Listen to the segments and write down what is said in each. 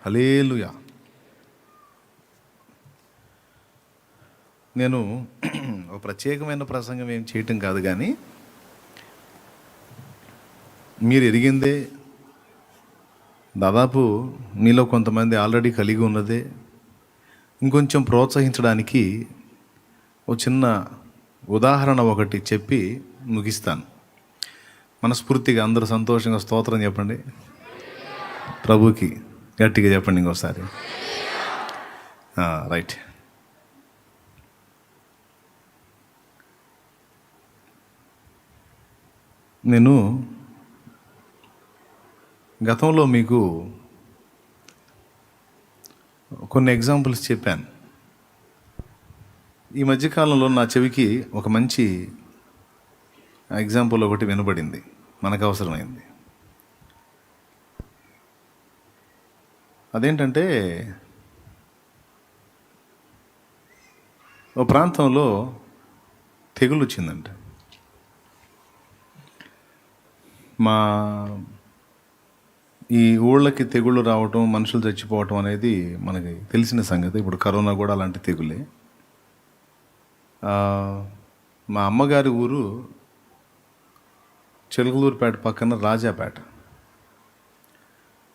హల్లెలూయా. నేను ఒక ప్రత్యేకమైన ప్రసంగం ఏం చేయటం కాదు, కానీ మీరు ఎరిగిందే, దాదాపు మీలో కొంతమంది ఆల్రెడీ కలిగి ఉన్నదే, ఇంకొంచెం ప్రోత్సహించడానికి ఒక చిన్న ఉదాహరణ ఒకటి చెప్పి ముగిస్తాను. మనస్ఫూర్తిగా అందరూ సంతోషంగా స్తోత్రం చెప్పండి. ప్రభుకి గట్టిగా చెప్పండి ఇంకోసారి. రైట్. నేను గతంలో మీకు కొన్ని ఎగ్జాంపుల్స్ చెప్పాను. ఈ మధ్యకాలంలో నా చెవికి ఒక మంచి ఎగ్జాంపుల్ ఒకటి వినబడింది, మనకు అవసరమైంది. అదేంటంటే, ఓ ప్రాంతంలో తెగులు వచ్చిందంట. మా ఈ ఊళ్ళకి తెగుళ్ళు రావటం, మనుషులు చచ్చిపోవటం అనేది మనకి తెలిసిన సంగతి. ఇప్పుడు కరోనా కూడా అలాంటి తెగులే. మా అమ్మగారి ఊరు చిలకలూరుపేట పక్కన రాజాపేట.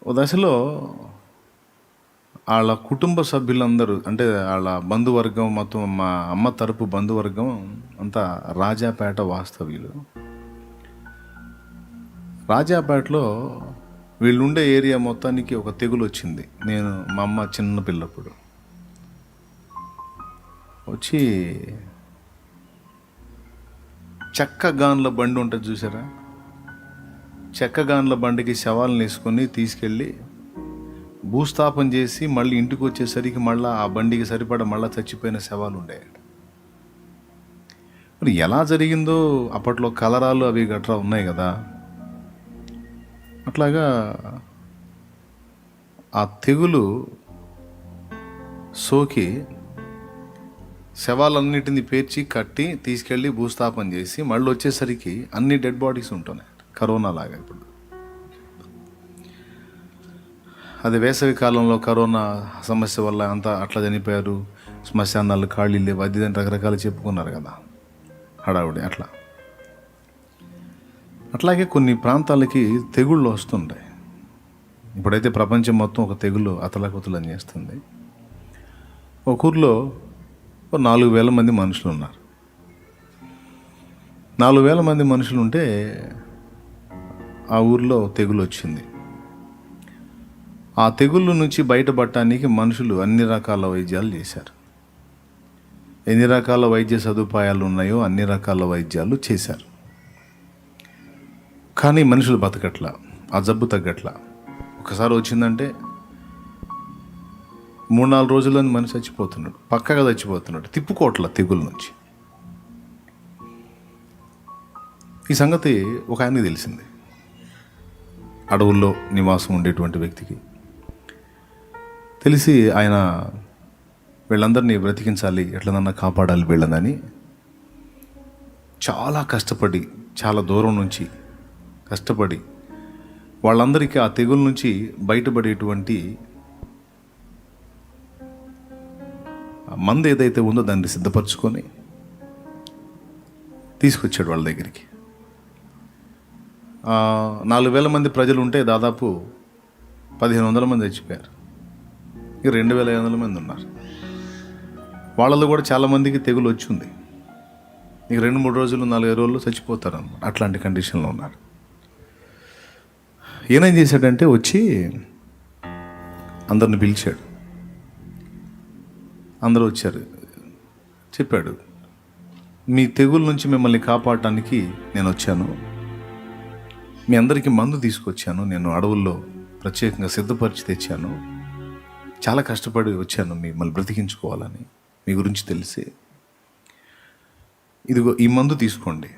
ఓ దశలో వాళ్ళ కుటుంబ సభ్యులందరూ, అంటే వాళ్ళ బంధువర్గం మొత్తం, మా అమ్మ తరపు బంధువర్గం అంతా రాజాపేట వాస్తవ్యులు. రాజాపేటలో వీళ్ళుండే ఏరియా మొత్తానికి ఒక తెగులు వచ్చింది. మా అమ్మ చిన్న పిల్లప్పుడు వచ్చి, చెక్కగాన్ల బండి ఉంటుంది చూసారా, చెక్కగాన్ల బండికి శవాలను వేసుకొని తీసుకెళ్ళి భూస్థాపన చేసి మళ్ళీ ఇంటికి వచ్చేసరికి మళ్ళీ ఆ బండికి సరిపడా మళ్ళీ చచ్చిపోయిన శవాలు ఉండేవి. మరి ఎలా జరిగిందో, అప్పట్లో కలరాలు అవి గట్రా ఉన్నాయి కదా, అట్లాగా ఆ తెగులు సోకి శవాలన్నిటిని పేర్చి కట్టి తీసుకెళ్ళి భూస్థాపన చేసి మళ్ళీ వచ్చేసరికి అన్ని డెడ్ బాడీస్ ఉంటున్నాయి, కరోనా లాగా. ఇప్పుడు అది వేసవి కాలంలో కరోనా సమస్య వల్ల అంతా అట్లా చనిపోయారు, శ్మశానాలు ఖాళీ లేవు, అది రకరకాలు చెప్పుకున్నారు కదా, హడావుడి. అట్లాగే కొన్ని ప్రాంతాలకి తెగుళ్ళు వస్తుంటాయి. ఇప్పుడైతే ప్రపంచం మొత్తం ఒక తెగులు అతలకుతలని చేస్తుంది. ఒక ఊర్లో 4,000 మంది మనుషులు ఉన్నారు. 4,000 మంది మనుషులు ఉంటే ఆ ఊర్లో తెగులు వచ్చింది. ఆ తెగుళ్ళ నుంచి బయటపడటానికి మనుషులు అన్ని రకాల వైద్యాలు చేశారు. ఎన్ని రకాల వైద్య సదుపాయాలు ఉన్నాయో అన్ని రకాల వైద్యాలు చేశారు. కానీ మనుషులు బతకట్లా, ఆ జబ్బు తగ్గట్లా. ఒకసారి వచ్చిందంటే 3-4 రోజుల్లోని మనిషి చచ్చిపోతున్నాడు, పక్కగా చచ్చిపోతున్నాడు, తిప్పుకోవట్ల తెగుల నుంచి. ఈ సంగతి ఒక ఆయనకి తెలిసింది, అడవుల్లో నివాసం ఉండేటువంటి వ్యక్తికి తెలిసి, ఆయన వీళ్ళందరినీ బ్రతికించాలి, ఎట్లనన్నా కాపాడాలి వీళ్ళని చాలా కష్టపడి, చాలా దూరం నుంచి కష్టపడి వాళ్ళందరికీ ఆ తెగుల నుంచి బయటపడేటువంటి మందు ఏదైతే ఉందో దాన్ని సిద్ధపరచుకొని తీసుకొచ్చాడు వాళ్ళ దగ్గరికి. 4,000 మంది ప్రజలు ఉంటే దాదాపు 1,500 మంది చచ్చిపోయారు. ఇక 2,500 మంది ఉన్నారు. వాళ్ళలో కూడా చాలామందికి తెగులు వచ్చింది. ఇక 2-3 రోజులు, 4-5 రోజులు చచ్చిపోతారు అన్నమాట. అట్లాంటి కండిషన్లో ఉన్నారు. ఏనేం చేశాడంటే, వచ్చి అందరిని పిలిచాడు. అందరూ వచ్చారు. చెప్పాడు, మీ తెగుల నుంచి మిమ్మల్ని కాపాడటానికి నేను వచ్చాను, మీ అందరికీ మందు తీసుకొచ్చాను, నేను అడవుల్లో ప్రత్యేకంగా సిద్ధపరిచి తెచ్చాను, చాలా కష్టపడి వచ్చాను మిమ్మల్ని బ్రతికించుకోవాలని, మీ గురించి తెలిసి. ఇదిగో ఈ మందు తీసుకోండి,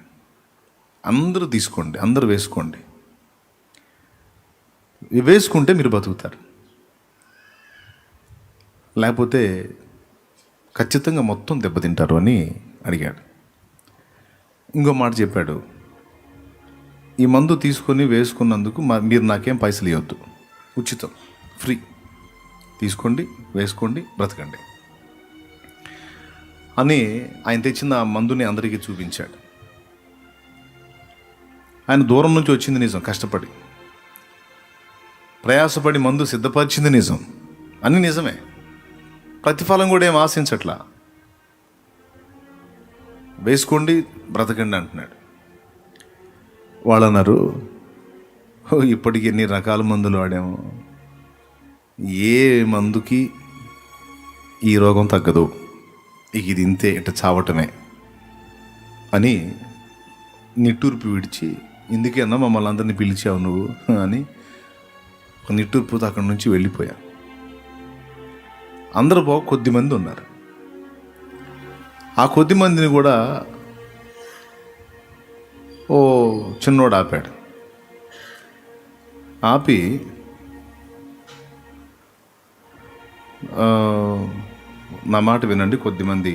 అందరూ తీసుకోండి, అందరూ వేసుకోండి, వేసుకుంటే మీరు బతుకుతారు, లేకపోతే ఖచ్చితంగా మొత్తం దెబ్బతింటారు అని అడిగాడు. ఇంకో మాట చెప్పాడు, ఈ మందు తీసుకొని వేసుకున్నందుకు మీరు నాకేం పైసలు ఇవ్వద్దు, ఉచితం, ఫ్రీ. తీసుకోండి, వేసుకోండి, బ్రతకండి అని ఆయన తెచ్చిన ఆ మందుని అందరికీ చూపించాడు. ఆయన దూరం నుంచి వచ్చింది నిజం, కష్టపడి ప్రయాసపడి మందు సిద్ధపరిచింది నిజం, అన్నీ నిజమే. ప్రతిఫలం కూడా ఏం ఆశించట్లా. వేసుకోండి, బ్రతకండి అంటున్నాడు. వాళ్ళు అన్నారు, ఇప్పటికి ఎన్ని రకాల మందులు వాడాము, ఏ మందుకి ఈ రోగం తగ్గదు, ఇది ఇంతే, ఇట చావటమే అని నిట్టూర్పు విడిచి, ఇందుకేనా మమ్మల్ని అందరినీ పిలిచావు నువ్వు అని నిట్టూర్పుతో అక్కడి నుంచి వెళ్ళిపోయా. అందరూ కొద్ది మంది ఉన్నారు. ఆ కొద్ది మందిని కూడా ఓ చిన్నోడు ఆపాడు. ఆపి నా మాట వినండి, కొద్దిమంది,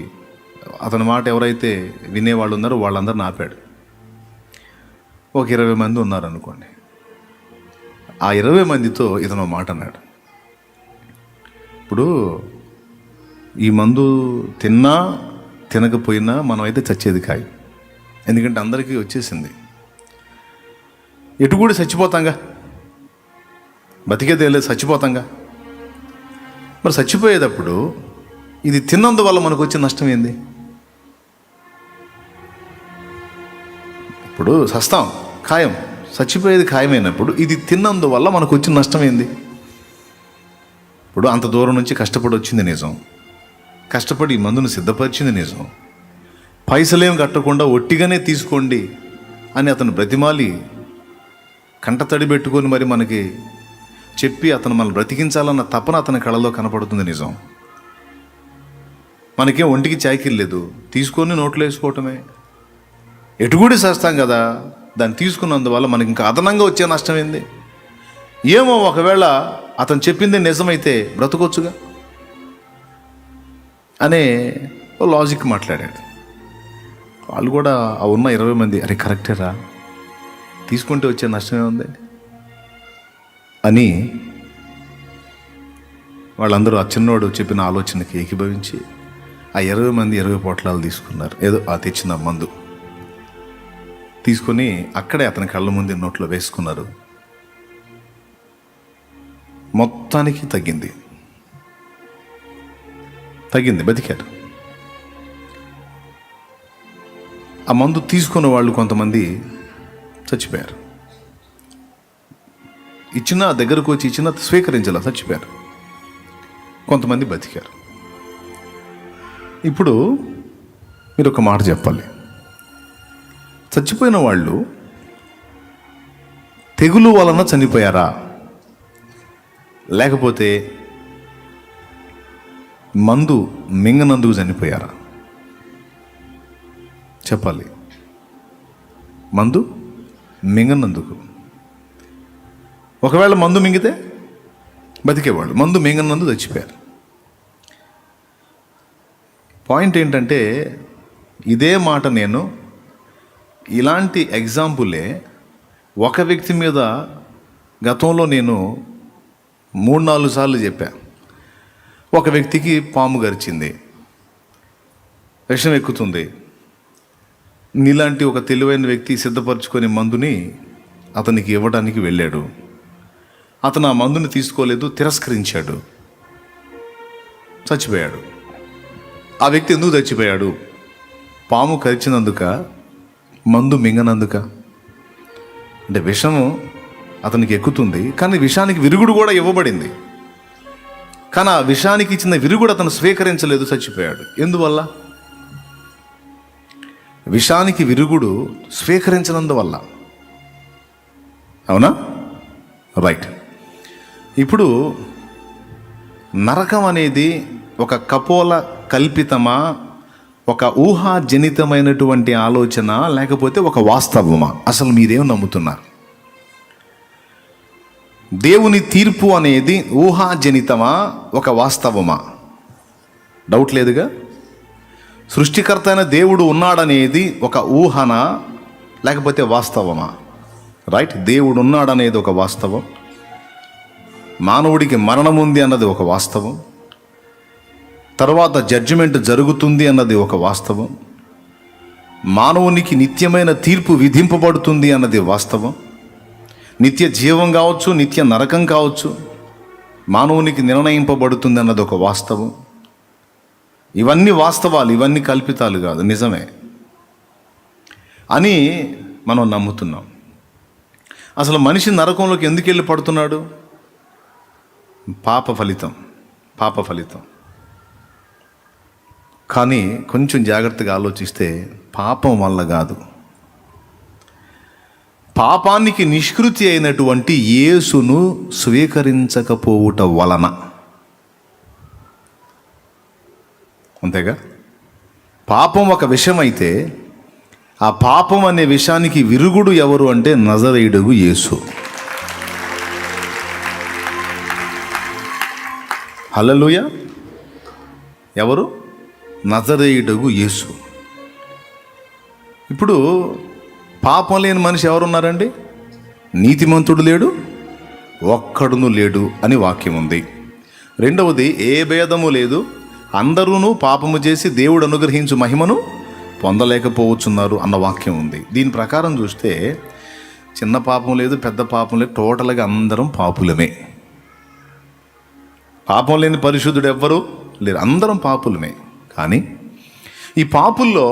అతని మాట ఎవరైతే వినేవాళ్ళు ఉన్నారో వాళ్ళందరిని ఆపాడు. ఒక 20 మంది ఉన్నారు అనుకోండి. ఆ 20 మందితో ఇతను మాట అన్నాడు, ఇప్పుడు ఈ మందు తిన్నా తినకపోయినా మనం అయితే చచ్చేది కాదు, ఎందుకంటే అందరికీ వచ్చేసింది. ఎటు కూడా చచ్చిపోతాంగా, బతికేదే లేదు, చచ్చిపోతాంగా. మరి చచ్చిపోయేటప్పుడు ఇది తిన్నందువల్ల మనకు వచ్చే నష్టం ఏంది? ఇప్పుడు సస్తాం ఖాయం, చచ్చిపోయేది ఖాయమైనప్పుడు ఇది తిన్నందువల్ల మనకు వచ్చిన నష్టం ఏంది? ఇప్పుడు అంత దూరం నుంచి కష్టపడి వచ్చింది నిజం, కష్టపడి ఈ మందును సిద్ధపరిచింది నిజం, పైసలేం కట్టకుండా ఒట్టిగానే తీసుకోండి అని అతను బ్రతిమాలి కంటతడి పెట్టుకొని మరి మనకి చెప్పి అతను మనల్ని బ్రతికించాలన్న తపన అతని కళలో కనపడుతుంది నిజం. మనకేం ఒంటికి చాకిరి లేదు, తీసుకొని నోట్లో వేసుకోవటమే. ఎటుగుడి చేస్తాం కదా, దాన్ని తీసుకున్నందువల్ల మనకి ఇంకా అదనంగా వచ్చే నష్టం ఏంది? ఏమో ఒకవేళ అతను చెప్పింది నిజమైతే బ్రతకొచ్చుగా అనే లాజిక్ మాట్లాడాడు. వాళ్ళు కూడా ఆ ఉన్న 20 మంది, అరే కరెక్టేరా, తీసుకుంటే వచ్చే నష్టమే ఉంది అని వాళ్ళందరూ ఆ చిన్నోడు చెప్పిన ఆలోచనకి ఏకీభవించి ఆ 20 మంది 20 పొట్లాలు తీసుకున్నారు. ఏదో ఆ తెచ్చిన మందు తీసుకొని అక్కడే అతని కళ్ళ ముందు నోట్లో వేసుకున్నారు. మొత్తానికి తగ్గింది, బతికారు. ఆ మందు తీసుకున్న వాళ్ళు కొంతమంది చచ్చిపోయారు. ఇచ్చిన దగ్గరకు వచ్చి ఇచ్చిన స్వీకరించాల, చచ్చిపోయారు. కొంతమంది బతికారు. ఇప్పుడు మీరు ఒక మాట చెప్పాలి, చచ్చిపోయిన వాళ్ళు తెగులు వలన చనిపోయారా, లేకపోతే మందు మింగనందుకు చనిపోయారా? చెప్పాలి. మందు మింగనందుకు. ఒకవేళ మందు మింగితే బతికేవాళ్ళు, మందు మింగనందుకు చచ్చిపోయారు. పాయింట్ ఏంటంటే, ఇదే మాట నేను ఇలాంటి ఎగ్జాంపులే ఒక వ్యక్తి మీద గతంలో నేను 3-4 సార్లు చెప్పా. ఒక వ్యక్తికి పాము గరిచింది, విషం ఎక్కుతుంది. నీలాంటి ఒక తెలివైన వ్యక్తి సిద్ధపరచుకొని మందుని అతనికి ఇవ్వడానికి వెళ్ళాడు. అతను ఆ మందుని తీసుకోలేదు, తిరస్కరించాడు, చచ్చిపోయాడు. ఆ వ్యక్తి ఎందుకు చచ్చిపోయాడు? పాము కరిచినందుక, మందు మింగనందుక? అంటే విషము అతనికి ఎక్కుతుంది, కానీ విషానికి విరుగుడు కూడా ఇవ్వబడింది. కానీ ఆ విషానికి ఇచ్చిన విరుగుడు అతను స్వీకరించలేదు, చచ్చిపోయాడు. ఎందువల్ల? విషానికి విరుగుడు స్వీకరించినందువల్ల. అవునా? రైట్. ఇప్పుడు నరకం అనేది ఒక కపోల కల్పితమా, ఒక ఊహాజనితమైనటువంటి ఆలోచన, లేకపోతే ఒక వాస్తవమా? అసలు మీరేం నమ్ముతున్నారు? దేవుని తీర్పు అనేది ఊహాజనితమా, ఒక వాస్తవమా? డౌట్ లేదుగా. సృష్టికర్త అయిన దేవుడు ఉన్నాడనేది ఒక ఊహనా, లేకపోతే వాస్తవమా? రైట్. దేవుడు ఉన్నాడనేది ఒక వాస్తవం, మానవుడికి మరణం ఉంది అన్నది ఒక వాస్తవం, తర్వాత జడ్జిమెంట్ జరుగుతుంది అన్నది ఒక వాస్తవం, మానవునికి నిత్యమైన తీర్పు విధింపబడుతుంది అన్నది వాస్తవం, నిత్య జీవం కావచ్చు, నిత్య నరకం కావచ్చు, మానవునికి నిర్ణయింపబడుతుంది అన్నది ఒక వాస్తవం. ఇవన్నీ వాస్తవాలు, ఇవన్నీ కల్పితాలు కాదు, నిజమే అని మనం నమ్ముతున్నాం. అసలు మనిషి నరకంలోకి ఎందుకు వెళ్ళి పడుతున్నాడు? పాప ఫలితం. కానీ కొంచెం జాగ్రత్తగా ఆలోచిస్తే పాపం వల్ల కాదు, పాపానికి నిష్కృతి అయినటువంటి యేసును స్వీకరించకపోవుట వలన. అంతేగా? పాపం ఒక విషయం అయితే ఆ పాపం అనే విషయానికి విరుగుడు ఎవరు అంటే నజరేయుడగు యేసు. హల్లెలూయా. ఎవరు? నజరేయుడగు యేసు. ఇప్పుడు పాపం లేని మనిషి ఎవరున్నారండి? నీతిమంతుడు లేడు, ఒక్కడును లేడు అని వాక్యం ఉంది. రెండవది, ఏ భేదము లేదు, అందరూ పాపము చేసి దేవుడు అనుగ్రహించు మహిమను పొందలేకపోవచ్చున్నారు అన్న వాక్యం ఉంది. దీని ప్రకారం చూస్తే చిన్న పాపం లేదు, పెద్ద పాపం లేదు, టోటల్గా అందరం పాపులమే. పాపం లేని పరిశుద్ధుడు ఎవ్వరు లేరు, అందరం పాపులమే. కానీ ఈ పాపుల్లో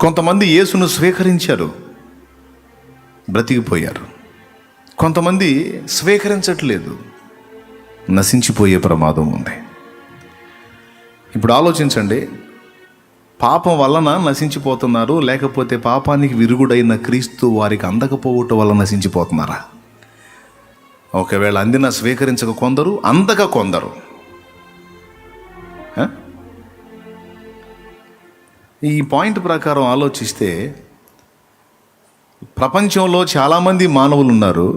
కొంతమంది యేసును స్వీకరించారు, బ్రతికిపోయారు. కొంతమంది స్వీకరించట్లేదు, నశించిపోయే ప్రమాదం ఉంది. ఇప్పుడు ఆలోచించండి, పాపం వలన నశించిపోతున్నారు, లేకపోతే పాపానికి విరుగుడైన క్రీస్తు వారికి అందకపోవటం వల్ల నశించిపోతున్నారా? ఒకవేళ అందిన స్వీకరించక కొందరు, అందక కొందరు. ఈ పాయింట్ ప్రకారం ఆలోచిస్తే ప్రపంచంలో చాలామంది మానవులు ఉన్నారు,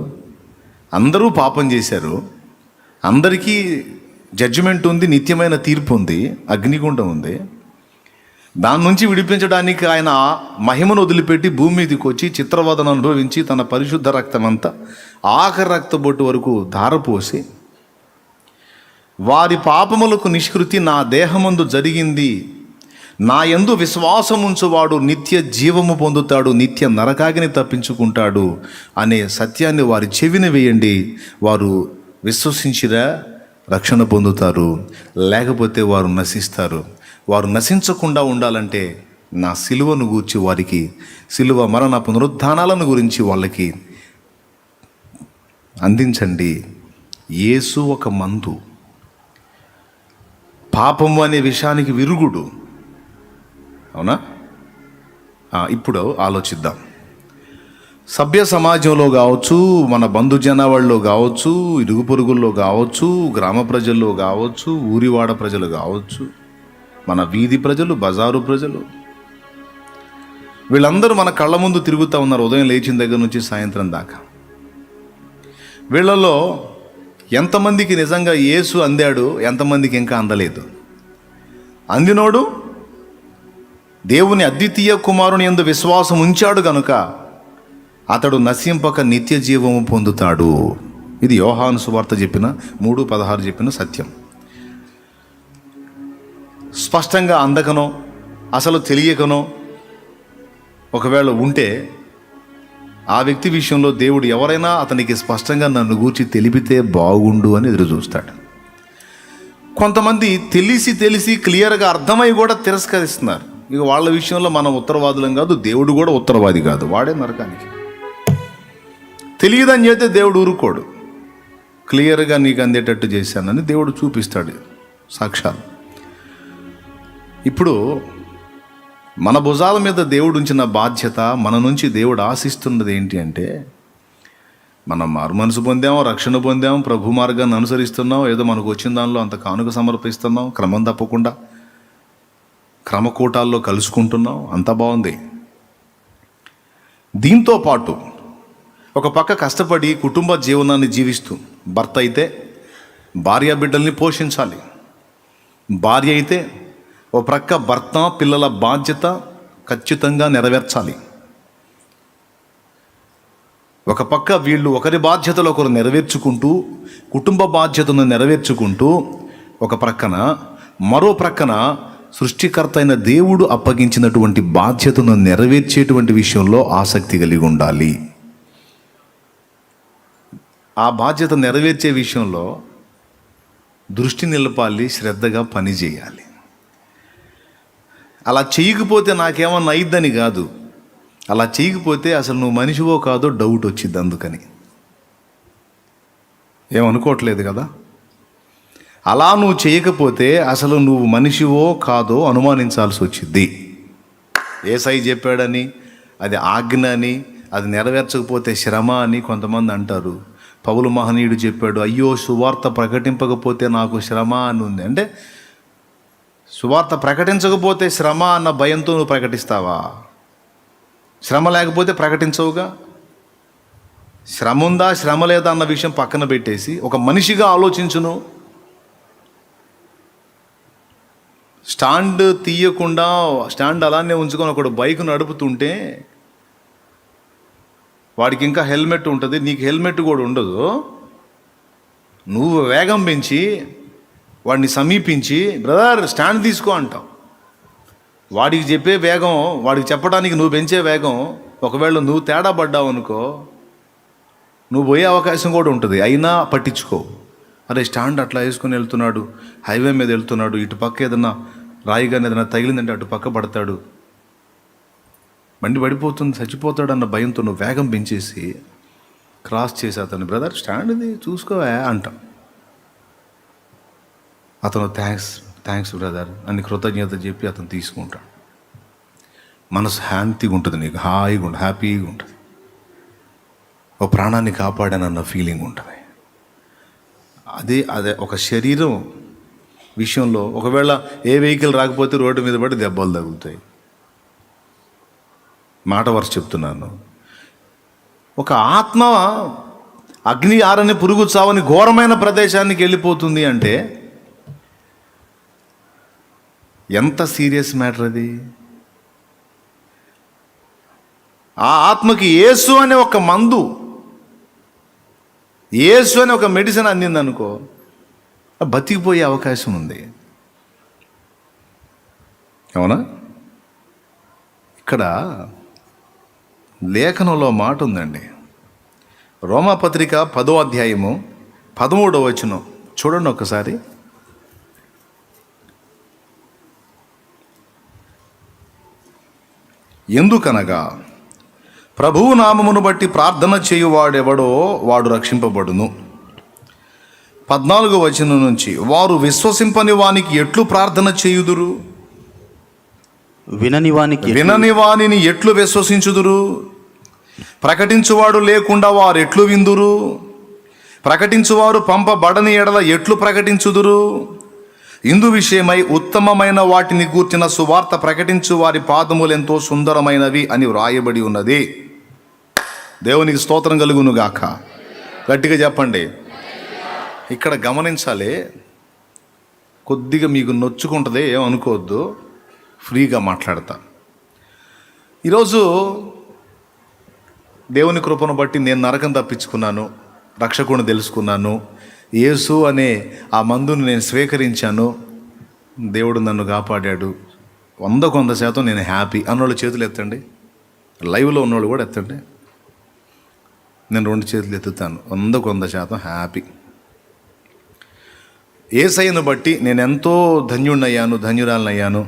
అందరూ పాపం చేశారు, అందరికీ జడ్జిమెంట్ ఉంది, నిత్యమైన తీర్పు ఉంది, అగ్నిగుండం ఉంది. దాని నుంచి విడిపించడానికి ఆయన మహిమను వదిలిపెట్టి భూమి మీదకి వచ్చి చిత్రవదను అనుభవించి తన పరిశుద్ధ రక్తమంతా ఆఖరి రక్తబొట్టు వరకు ధారపోసి, వారి పాపములకు నిష్కృతి నా దేహమందు జరిగింది, నా యందు విశ్వాసముంచువాడు నిత్య జీవము పొందుతాడు, నిత్య నరకాగ్ని తప్పించుకుంటాడు అనే సత్యాన్ని వారి చెవిని వేయండి. వారు విశ్వసించిరా రక్షణ పొందుతారు, లేకపోతే వారు నశిస్తారు. వారు నశించకుండా ఉండాలంటే నా సిలువను గూర్చి వారికి, సిలువ మరణ పునరుద్ధానాలను గురించి వాళ్ళకి అందించండి. యేసు ఒక మందు, పాపము అనే విషయానికి విరుగుడు. అవునా? ఇప్పుడు ఆలోచిద్దాం. సభ్య సమాజంలో కావచ్చు, మన బంధు జనావాళ్ళలో కావచ్చు, ఇరుగు పొరుగుల్లో కావచ్చు, గ్రామ ప్రజల్లో కావచ్చు, ఊరివాడ ప్రజలు కావచ్చు, మన వీధి ప్రజలు, బజారు ప్రజలు, వీళ్ళందరూ మన కళ్ళ ముందు తిరుగుతూ ఉన్నారు ఉదయం లేచిన దగ్గర నుంచి సాయంత్రం దాకా. వీళ్ళలో ఎంతమందికి నిజంగా యేసు అందాడు, ఎంతమందికి ఇంకా అందలేదు? అందినోడు దేవుని అద్వితీయ కుమారుని యందు విశ్వాసం ఉంచాడు కనుక అతడు నశింపక నిత్య జీవము పొందుతాడు. ఇది యోహాను సువార్త చెప్పిన 3:16 చెప్పిన సత్యం. స్పష్టంగా అందకనో అసలు తెలియకనో ఒకవేళ ఉంటే ఆ వ్యక్తి విషయంలో దేవుడు ఎవరైనా అతనికి స్పష్టంగా నన్ను గూర్చి తెలిపితే బాగుండు అని ఎదురు చూస్తాడు. కొంతమంది తెలిసి క్లియర్గా అర్థమై కూడా తిరస్కరిస్తున్నారు. ఇక వాళ్ళ విషయంలో మనం ఉత్తరవాదులం కాదు, దేవుడు కూడా ఉత్తరవాది కాదు, వాడే నరకానికి. తెలియదని చెప్తే దేవుడు ఊరుకోడు, క్లియర్గా నీకు అందేటట్టు చేశానని దేవుడు చూపిస్తాడు సాక్ష్యాలు. ఇప్పుడు మన భుజాల మీద దేవుడు ఉంచిన బాధ్యత, మన నుంచి దేవుడు ఆశిస్తున్నది ఏంటి అంటే, మనం మారుమనసు పొందాం, రక్షణ పొందాం, ప్రభు మార్గాన్ని అనుసరిస్తున్నాం, ఏదో మనకు వచ్చిన దానిలో అంత కానుక సమర్పిస్తున్నాం, క్రమం తప్పకుండా క్రమకూటాల్లో కలుసుకుంటున్నాం, అంతా బాగుంది. దీంతో పాటు ఒక పక్క కష్టపడి కుటుంబ జీవనాన్ని జీవిస్తూ, భర్త అయితే భార్య బిడ్డల్ని పోషించాలి, భార్య అయితే ఓ ప్రక్క భర్త పిల్లల బాధ్యత ఖచ్చితంగా నెరవేర్చాలి. ఒక పక్క వీళ్ళు ఒకరి బాధ్యతలు ఒకరు నెరవేర్చుకుంటూ, కుటుంబ బాధ్యతను నెరవేర్చుకుంటూ ఒక ప్రక్కన, మరో ప్రక్కన సృష్టికర్త అయిన దేవుడు అప్పగించినటువంటి బాధ్యతను నెరవేర్చేటువంటి విషయంలో ఆసక్తి కలిగి ఉండాలి. ఆ బాధ్యత నెరవేర్చే విషయంలో దృష్టి నిలపాలి, శ్రద్ధగా పని చేయాలి. అలా చేయకపోతే నాకేమన్నా అయిద్దని కాదు, అలా చేయకపోతే అసలు నువ్వు మనిషివో కాదో డౌట్ వచ్చింది. అందుకని ఏమనుకోవట్లేదు కదా. అలా నువ్వు చేయకపోతే అసలు నువ్వు మనిషివో కాదో అనుమానించాల్సి వచ్చింది. యేసయ్య చెప్పాడని, అది ఆజ్ఞ అని, అది నెరవేర్చకపోతే శ్రమ అని కొంతమంది అంటారు. పౌలు మహనీయుడు చెప్పాడు, అయ్యో సువార్త ప్రకటింపకపోతే నాకు శ్రమ అని ఉంది. అంటే సువార్త ప్రకటించకపోతే శ్రమ అన్న భయంతో నువ్వు ప్రకటిస్తావా? శ్రమ లేకపోతే ప్రకటించవుగా. శ్రమ ఉందా శ్రమ లేదా అన్న విషయం పక్కన పెట్టేసి ఒక మనిషిగా ఆలోచించును. స్టాండ్ తీయకుండా స్టాండ్ అలానే ఉంచుకొని ఒకడు బైక్ నడుపుతుంటే వాడికి ఇంకా హెల్మెట్ ఉంటుంది, నీకు హెల్మెట్ కూడా ఉండదు. నువ్వు వేగం పెంచి వాడిని సమీపించి బ్రదర్ స్టాండ్ తీసుకో అంటావు. వాడికి చెప్పే వేగం, వాడికి చెప్పడానికి నువ్వు పెంచే వేగం, ఒకవేళ నువ్వు తేడా పడ్డావు అనుకో నువ్వు పోయే అవకాశం కూడా ఉంటుంది. అయినా పట్టించుకో. అరే స్టాండ్ అట్లా వేసుకొని వెళ్తున్నాడు, హైవే మీద వెళ్తున్నాడు, ఇటు పక్క ఏదన్నా రాయిగానే ఏదైనా తగిలిందంటే అటు పక్క పడతాడు, బండి పడిపోతుంది, చచ్చిపోతాడు అన్న భయంతో నువ్వు వేగం పెంచేసి క్రాస్ చేసి అతను బ్రదర్ స్టాండ్ ఇది చూసుకోవా అంటాం. అతను థ్యాంక్స్ బ్రదర్ అని కృతజ్ఞత చెప్పి అతను తీసుకుంటాడు. మనసు శాంతిగా ఉంటుంది, నీకు హాయిగా ఉంటుంది, హ్యాపీగా ఉంటుంది. ఓ ప్రాణాన్ని కాపాడానన్న ఫీలింగ్ ఉంటుంది. అదే ఒక శరీరం విషయంలో ఒకవేళ ఏ వెహికల్ రాకపోతే రోడ్డు మీద పడి దెబ్బలు తగులుతాయి. మాట వరుస చెప్తున్నాను. ఒక ఆత్మ అగ్ని ఆరని పురుగు చావని ఘోరమైన ప్రదేశానికి వెళ్ళిపోతుంది అంటే ఎంత సీరియస్ మ్యాటర్ అది. ఆ ఆత్మకి యేసు అనే ఒక మందు, యేసు అనే ఒక మెడిసిన్ అందిందనుకో బతికిపోయే అవకాశం ఉంది. అవునా? ఇక్కడ లేఖనంలో మాట ఉందండి. రోమాపత్రిక 10వ అధ్యాయము 13వ వచనం చూడండి ఒకసారి. ఎందుకనగా ప్రభువు నామమును బట్టి ప్రార్థన చేయువాడెవడో వాడు రక్షింపబడును. 14వ వచనం నుంచి, వారు విశ్వసింపని వానికి ఎట్లు ప్రార్థన చేయుదురు, వినని వానిని ఎట్లు విశ్వసించుదురు, ప్రకటించువాడు లేకుండా వారు ఎట్లు విందురు, ప్రకటించువారు పంపబడని ఎడల ఎట్లు ప్రకటించుదురు. ఇందు విషయమై ఉత్తమమైన వాటిని గూర్చిన సువార్త ప్రకటించు వారి పాదములెంతో సుందరమైనవి అని వ్రాయబడి ఉన్నది. దేవునికి స్తోత్రం కలుగును గాక. గట్టిగా చెప్పండి. ఇక్కడ గమనించాలి, కొద్దిగా మీకు నొచ్చుకుంటుంది, ఏమనుకోవద్దు, ఫ్రీగా మాట్లాడతా. ఈరోజు దేవుని కృపను బట్టి నేను నరకం తప్పించుకున్నాను, రక్షకుని తెలుసుకున్నాను, యేసు అనే ఆ మందుని నేను స్వీకరించాను, దేవుడు నన్ను కాపాడాడు, 100% నేను హ్యాపీ అన్నోళ్ళు చేతులు ఎత్తండి. లైవ్లో ఉన్నోళ్ళు కూడా ఎత్తండి. నేను 2 చేతులు ఎత్తుతాను. 100% హ్యాపీ. యేసయ్యను బట్టి నేను ఎంతో ధన్యుడినయ్యాను, ధన్యురాలనయ్యాను.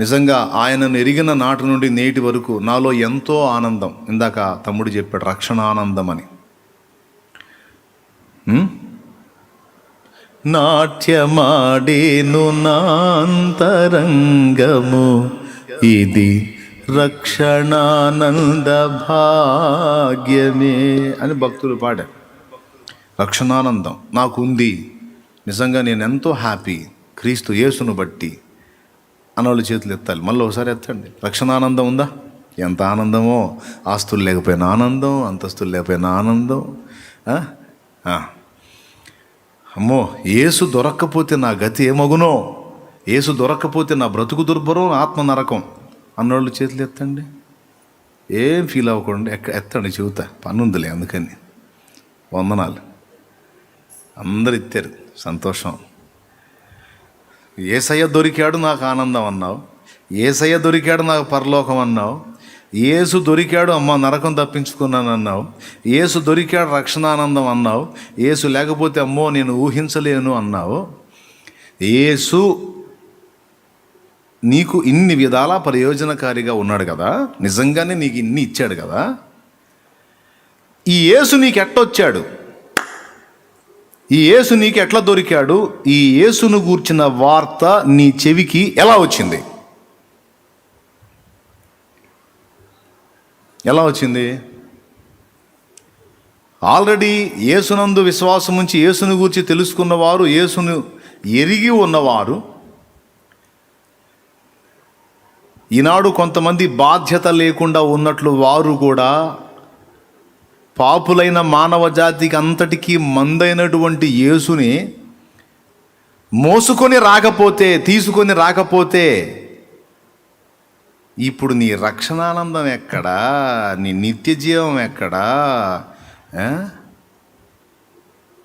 నిజంగా ఆయనను ఎరిగిన నాటి నుండి నేటి వరకు నాలో ఎంతో ఆనందం. ఇందాక తమ్ముడు చెప్పాడు రక్షణ ఆనందం అని. నాట్యమాడేను నాంతరంగము, ఇది రక్షణానంద భాగ్యమే అని భక్తులు పాడారు. రక్షణానందం నాకుంది, నిజంగా నేను ఎంతో హ్యాపీ క్రీస్తు యేసును బట్టి అన్నోళ్ళు చేతులు ఎత్తాలి. మళ్ళీ ఒకసారి ఎత్తండి. రక్షణానందం ఉందా? ఎంత ఆనందమో. ఆస్తులు లేకపోయినా ఆనందం, అంతస్తులు లేకపోయినా ఆనందం. అమ్మో, యేసు దొరక్కపోతే నా గతి ఏమగునో, యేసు దొరక్కపోతే నా బ్రతుకు దుర్భరం, ఆత్మ నరకం అన్నోళ్ళు చేతులు ఎత్తండి. ఏం ఫీల్ అవ్వకుండా ఎత్తండి చెబుతా, పని ఉందిలే అందుకని. వందనాలు. అందరు ఎత్తారు, సంతోషం. యేసయ్య దొరికాడు నాకు ఆనందం అన్నావు, యేసయ్య దొరికాడు నాకు పరలోకం అన్నావు, యేసు దొరికాడు అమ్మ నరకం తప్పించుకున్నాను అన్నావు, యేసు దొరికాడు రక్షణానందం అన్నావు, యేసు లేకపోతే అమ్మో నేను ఊహించలేను అన్నావు. యేసు నీకు ఇన్ని విధాల ప్రయోజనకారిగా ఉన్నాడు కదా, నిజంగానే నీకు ఇన్ని ఇచ్చాడు కదా. ఈ యేసు నీకు ఎట్టొచ్చాడు, ఈ యేసు నీకు ఎట్లా దొరికాడు, ఈ యేసును గూర్చిన వార్త నీ చెవికి ఎలా వచ్చింది? ఎలా వచ్చింది? ఆల్రెడీ యేసునందు విశ్వాసం ఉంచి యేసును గూర్చి తెలుసుకున్నవారు, యేసును ఎరిగి ఉన్నవారు, ఈనాడు కొంతమంది బాధ్యత లేకుండా ఉన్నట్లు వారు కూడా పాపులైన మానవ జాతికి అంతటికీ మందైనటువంటి యేసుని మోసుకొని రాకపోతే, తీసుకొని రాకపోతే ఇప్పుడు నీ రక్షణానందం ఎక్కడా? నీ నిత్య జీవం ఎక్కడా?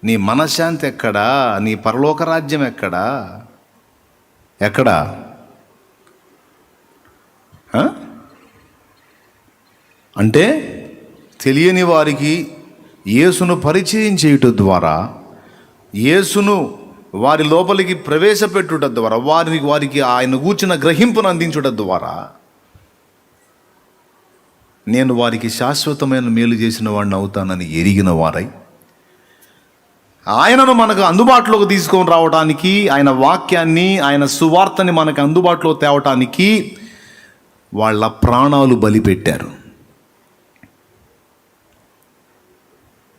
నీ మనశ్శాంతి ఎక్కడా? నీ పరలోక రాజ్యం ఎక్కడా? ఎక్కడా? అంటే తెలియని వారికి యేసును పరిచయం చేయుట ద్వారా, యేసును వారి లోపలికి ప్రవేశపెట్టుట ద్వారా, వారికి ఆయన గూర్చిన గ్రహింపును అందించుట ద్వారా నేను వారికి శాశ్వతమైన మేలు చేసిన వాడిని అవుతానని ఎరిగిన వారై, ఆయనను మనకు అందుబాటులోకి తీసుకొని రావడానికి, ఆయన వాక్యాన్ని, ఆయన సువార్తని మనకు అందుబాటులో తేవటానికి వాళ్ళ ప్రాణాలు బలిపెట్టారు.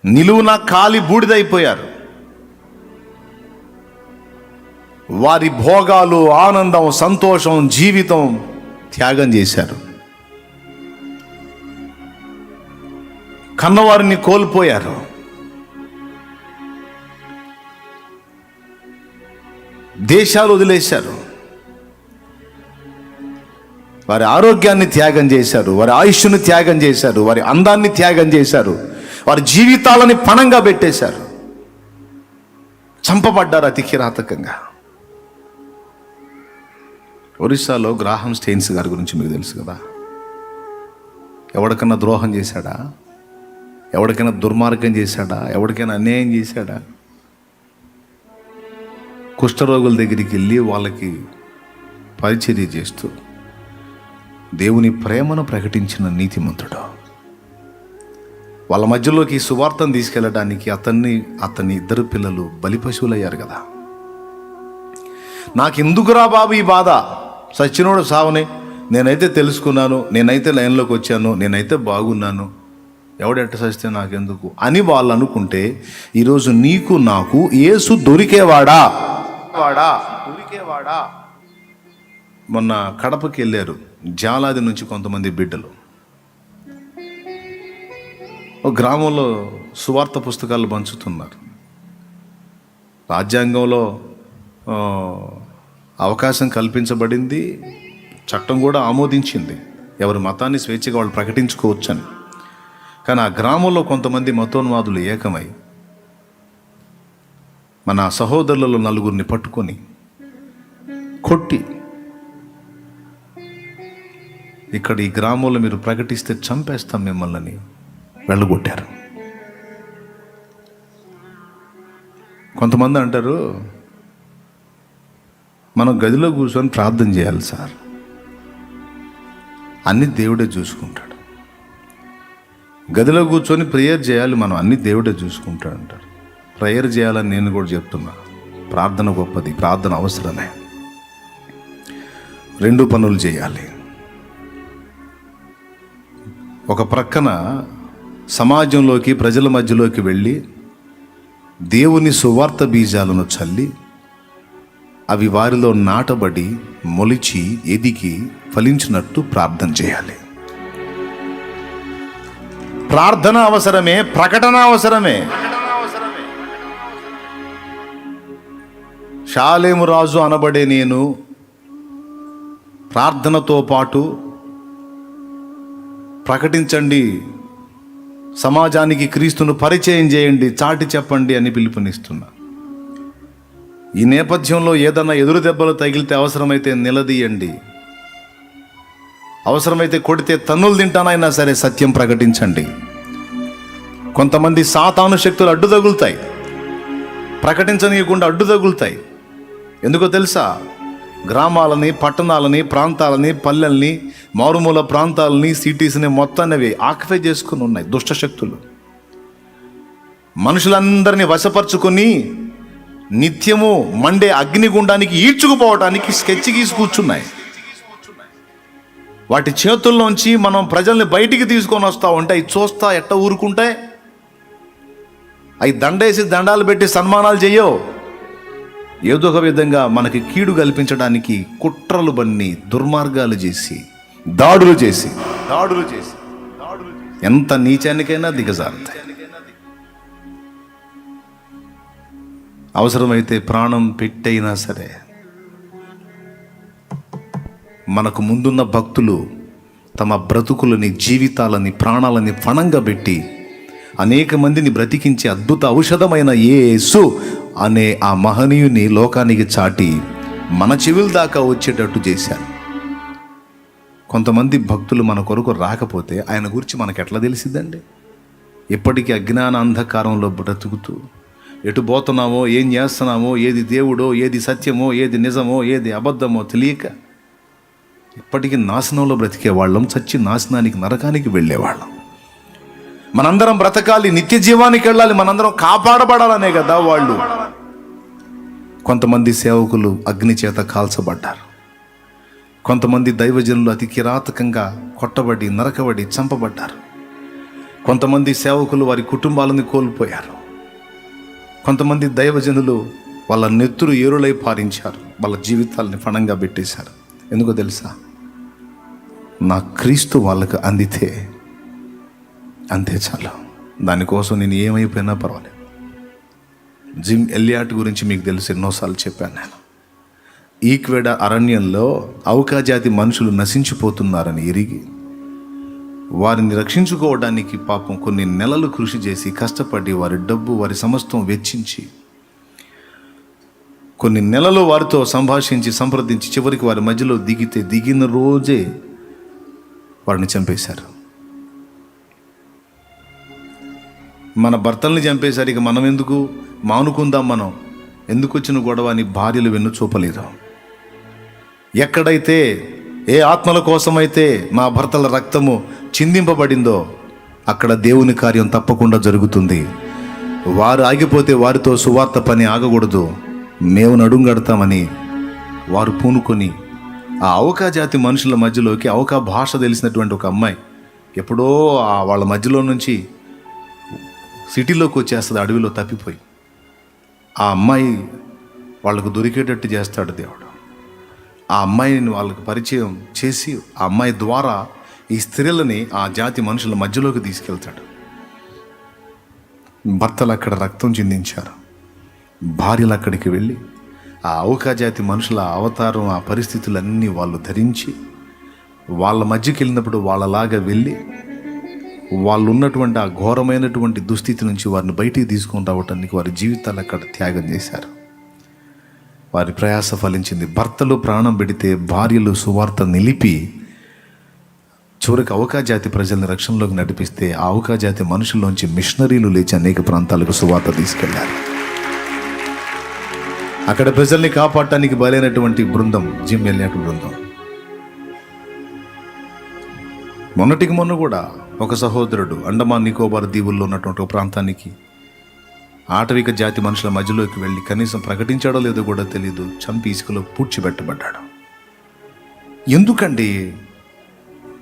నిలువున కాలి బూడిదైపోయారు. వారి భోగాలు, ఆనందం, సంతోషం, జీవితం త్యాగం చేశారు. కన్నవారిని కోల్పోయారు. దేశాలు వదిలేశారు. వారి ఆరోగ్యాన్ని త్యాగం చేశారు, వారి ఆయుష్ను త్యాగం చేశారు, వారి అందాన్ని త్యాగం చేశారు, వారి జీవితాలని పణంగా పెట్టేశారు. చంపబడ్డారు అతి కిరాతకంగా. ఒరిస్సాలో గ్రాహం స్టెయిన్స్ గారి గురించి మీకు తెలుసు కదా. ఎవరికన్నా ద్రోహం చేశాడా? ఎవరికైనా దుర్మార్గం చేశాడా? ఎవరికైనా అన్యాయం చేశాడా? కుష్ఠరోగుల దగ్గరికి వెళ్ళి వాళ్ళకి పరిచర్య చేస్తూ దేవుని ప్రేమను ప్రకటించిన నీతిమంతుడు. వాళ్ళ మధ్యలోకి సువార్తను తీసుకెళ్ళడానికి అతని ఇద్దరు పిల్లలు బలి పశువులయ్యారు కదా. నాకెందుకురా బాబు ఈ బాధ, సచ్చినోడు సావని, నేనైతే తెలుసుకున్నాను, నేనైతే లైన్లోకి వచ్చాను, నేనైతే బాగున్నాను, ఎవడెట్ట సస్తే నాకెందుకు అని వాళ్ళు అనుకుంటే, ఈరోజు నీకు నాకు యేసు దొరికేవాడా? మొన్న కడపకి వెళ్ళారు జాలాది నుంచి కొంతమంది బిడ్డలు. ఒక గ్రామంలో సువార్త పుస్తకాలు పంచుతున్నారు. రాజ్యాంగంలో అవకాశం కల్పించబడింది, చట్టం కూడా ఆమోదించింది, ఎవరి మతాన్ని స్వేచ్ఛగా వాళ్ళు ప్రకటించుకోవచ్చని. కానీ ఆ గ్రామంలో కొంతమంది మతోన్మాదులు ఏకమై మన సహోదరులలో నలుగురిని పట్టుకొని కొట్టి, ఇక్కడ ఈ గ్రామంలో మీరు ప్రకటిస్తే చంపేస్తాం మిమ్మల్ని వెళ్ళగొట్టారు. కొంతమంది అంటారు, మనం గదిలో కూర్చొని ప్రార్థన చేయాలి సార్, అన్ని దేవుడే చూసుకుంటాడు. గదిలో కూర్చొని ప్రేయర్ చేయాలి, మనం అన్ని దేవుడే చూసుకుంటాడు అంటారు. ప్రేయర్ చేయాలని నేను కూడా చెప్తున్నా. ప్రార్థన గొప్పది, ప్రార్థన అవసరమే. రెండు పనులు చేయాలి. ఒక ప్రక్కన సమాజంలోకి, ప్రజల మధ్యలోకి వెళ్ళి దేవుని సువార్త బీజాలను చల్లి అవి వారిలో నాటబడి మొలిచి ఎదిగి ఫలించినట్టు ప్రార్థన చేయాలి. ప్రార్థన అవసరమే, ప్రకటన అవసరమే. షాలేము రాజు అనబడే నేను ప్రార్థనతో పాటు ప్రకటించండి, సమాజానికి క్రీస్తును పరిచయం చేయండి, చాటి చెప్పండి అని పిలుపునిస్తున్నా. ఈ నేపథ్యంలో ఏదన్నా ఎదురు దెబ్బలు తగిలితే అవసరమైతే నిలదీయండి, అవసరమైతే కొడితే తన్నులు తింటానైనా సరే సత్యం ప్రకటించండి. కొంతమంది సాతాను శక్తులు అడ్డు తగులుతాయి, ప్రకటించనీయకుండా అడ్డు తగులుతాయి. ఎందుకో తెలుసా? గ్రామాలని, పట్టణాలని, ప్రాంతాలని, పల్లెల్ని, మారుమూల ప్రాంతాలని, సిటీస్ని మొత్తాన్ని ఆక్యుపై చేసుకుని ఉన్నాయి దుష్ట శక్తులు. మనుషులందరినీ వశపరుచుకొని నిత్యము మండే అగ్నిగుండానికి ఈడ్చుకుపోవడానికి స్కెచ్ గీసి కూర్చున్నాయి. వాటి చేతుల్లోంచి మనం ప్రజల్ని బయటికి తీసుకొని వస్తూ ఉంటే అవి చూస్తా ఎట్ట ఊరుకుంటాయి? అవి దండేసి దండాలు పెట్టి సన్మానాలు చెయ్యవు. ఏదో ఒక విధంగా మనకి కీడు కల్పించడానికి కుట్రలు బన్ని దుర్మార్గాలు చేసి దాడులు చేసి ఎంత నీచానికైనా దిగజారుతాయి. అవసరమైతే ప్రాణం పెట్టైనా సరే. మనకు ముందున్న భక్తులు తమ బ్రతుకులని, జీవితాలని, ప్రాణాలని పణంగా పెట్టి అనేక మందిని బ్రతికించే అద్భుత ఔషధమైన యేసు అనే ఆ మహనీయుని లోకానికి చాటి మన చెవుల దాకా వచ్చేటట్టు చేశారు. కొంతమంది భక్తులు మన కొరకు రాకపోతే ఆయన గురించి మనకు ఎట్లా తెలిసిద్దండి? ఇప్పటికీ అజ్ఞాన అంధకారంలో బ్రతుకుతూ ఎటు పోతున్నామో, ఏం చేస్తున్నామో, ఏది దేవుడో, ఏది సత్యమో, ఏది నిజమో, ఏది అబద్ధమో తెలియక ఇప్పటికీ నాశనంలో బ్రతికే వాళ్ళం, చచ్చి నాశనానికి, నరకానికి వెళ్ళేవాళ్ళం. మనందరం బ్రతకాలి, నిత్య జీవానికి వెళ్ళాలి, మనందరం కాపాడబడాలనే కదా వాళ్ళు. కొంతమంది సేవకులు అగ్ని చేత కాల్చబడ్డారు. కొంతమంది దైవజనులు అతి కిరాతకంగా కొట్టబడి, నరకబడి, చంపబడ్డారు. కొంతమంది సేవకులు వారి కుటుంబాలను కోల్పోయారు. కొంతమంది దైవజనులు వాళ్ళ నెత్తురు ఏరులై పారించారు, వాళ్ళ జీవితాలని పణంగా పెట్టేశారు. ఎందుకో తెలుసా? నా క్రీస్తు వాళ్ళకు అందితే అంతే చాలు, దానికోసం నేను ఏమైపోయినా పర్వాలేదు. జిమ్ ఎలియాట్ గురించి మీకు తెలుసు, ఎన్నోసార్లు చెప్పాను నేను. ఈక్వెడా అరణ్యంలో ఔకా జాతి మనుషులు నశించిపోతున్నారని ఎరిగి వారిని రక్షించుకోవడానికి పాపం కొన్ని నెలలు కృషి చేసి, కష్టపడి, వారి డబ్బు, వారి సమస్తం వెచ్చించి కొన్ని నెలలు వారితో సంభాషించి, సంప్రదించి, చివరికి వారి మధ్యలో దిగిన రోజే వారిని చంపేశారు. మన భర్తల్ని చంపేసరికి మనం ఎందుకు మానుకుందాం, మనం ఎందుకు వచ్చిన గొడవ అని భార్యలు వెన్ను చూపలేదు. ఎక్కడైతే ఏ ఆత్మల కోసమైతే మా భర్తల రక్తము చిందింపబడిందో అక్కడ దేవుని కార్యం తప్పకుండా జరుగుతుంది. వారు ఆగిపోతే వారితో సువార్త పని ఆగకూడదు, మేము నడుంగడతామని వారు పూనుకొని ఆ ఔకా జాతి మనుషుల మధ్యలోకి, ఔకా భాష తెలిసినటువంటి ఒక అమ్మాయి ఎప్పుడో వాళ్ళ మధ్యలో నుంచి సిటీలోకి వచ్చేస్తుంది, అడవిలో తప్పిపోయి. ఆ అమ్మాయి వాళ్ళకు దొరికేటట్టు చేస్తాడు దేవుడు. ఆ అమ్మాయిని వాళ్ళకు పరిచయం చేసి ఆ అమ్మాయి ద్వారా ఈ స్త్రీలని ఆ జాతి మనుషుల మధ్యలోకి తీసుకెళ్తాడు. భర్తలు అక్కడ రక్తం చిందించారు, భార్యలు అక్కడికి వెళ్ళి ఆ ఔకా జాతి మనుషుల అవతారం, ఆ పరిస్థితులన్నీ వాళ్ళు ధరించి వాళ్ళ మధ్యకి వెళ్ళినప్పుడు వాళ్ళలాగా వెళ్ళి వాళ్ళు ఉన్నటువంటి ఆ ఘోరమైనటువంటి దుస్థితి నుంచి వారిని బయటికి తీసుకొని రావటానికి వారి జీవితాలు అక్కడ త్యాగం చేశారు. వారి ప్రయాస ఫలించింది. భర్తలు ప్రాణం పెడితే భార్యలు సువార్త నిలిపి చివరికి ఔకా జాతి ప్రజల్ని రక్షణలోకి నడిపిస్తే ఆ ఔకా జాతి మనుషుల్లోంచి మిషనరీలు లేచి అనేక ప్రాంతాలకు సువార్త తీసుకెళ్లారు. అక్కడ ప్రజల్ని కాపాడటానికి బలైనటువంటి బృందం జిమ్ ఎలియాట్ బృందం. మొన్నటికి మొన్న కూడా ఒక సహోదరుడు అండమాన్ నికోబార్ దీవుల్లో ఉన్నటువంటి ఒక ప్రాంతానికి ఆటవిక జాతి మనుషుల మధ్యలోకి వెళ్ళి కనీసం ప్రకటించాడో లేదో కూడా తెలీదు, చంపి ఇసుకలో పూడ్చిపెట్టబడ్డాడు. ఎందుకండి?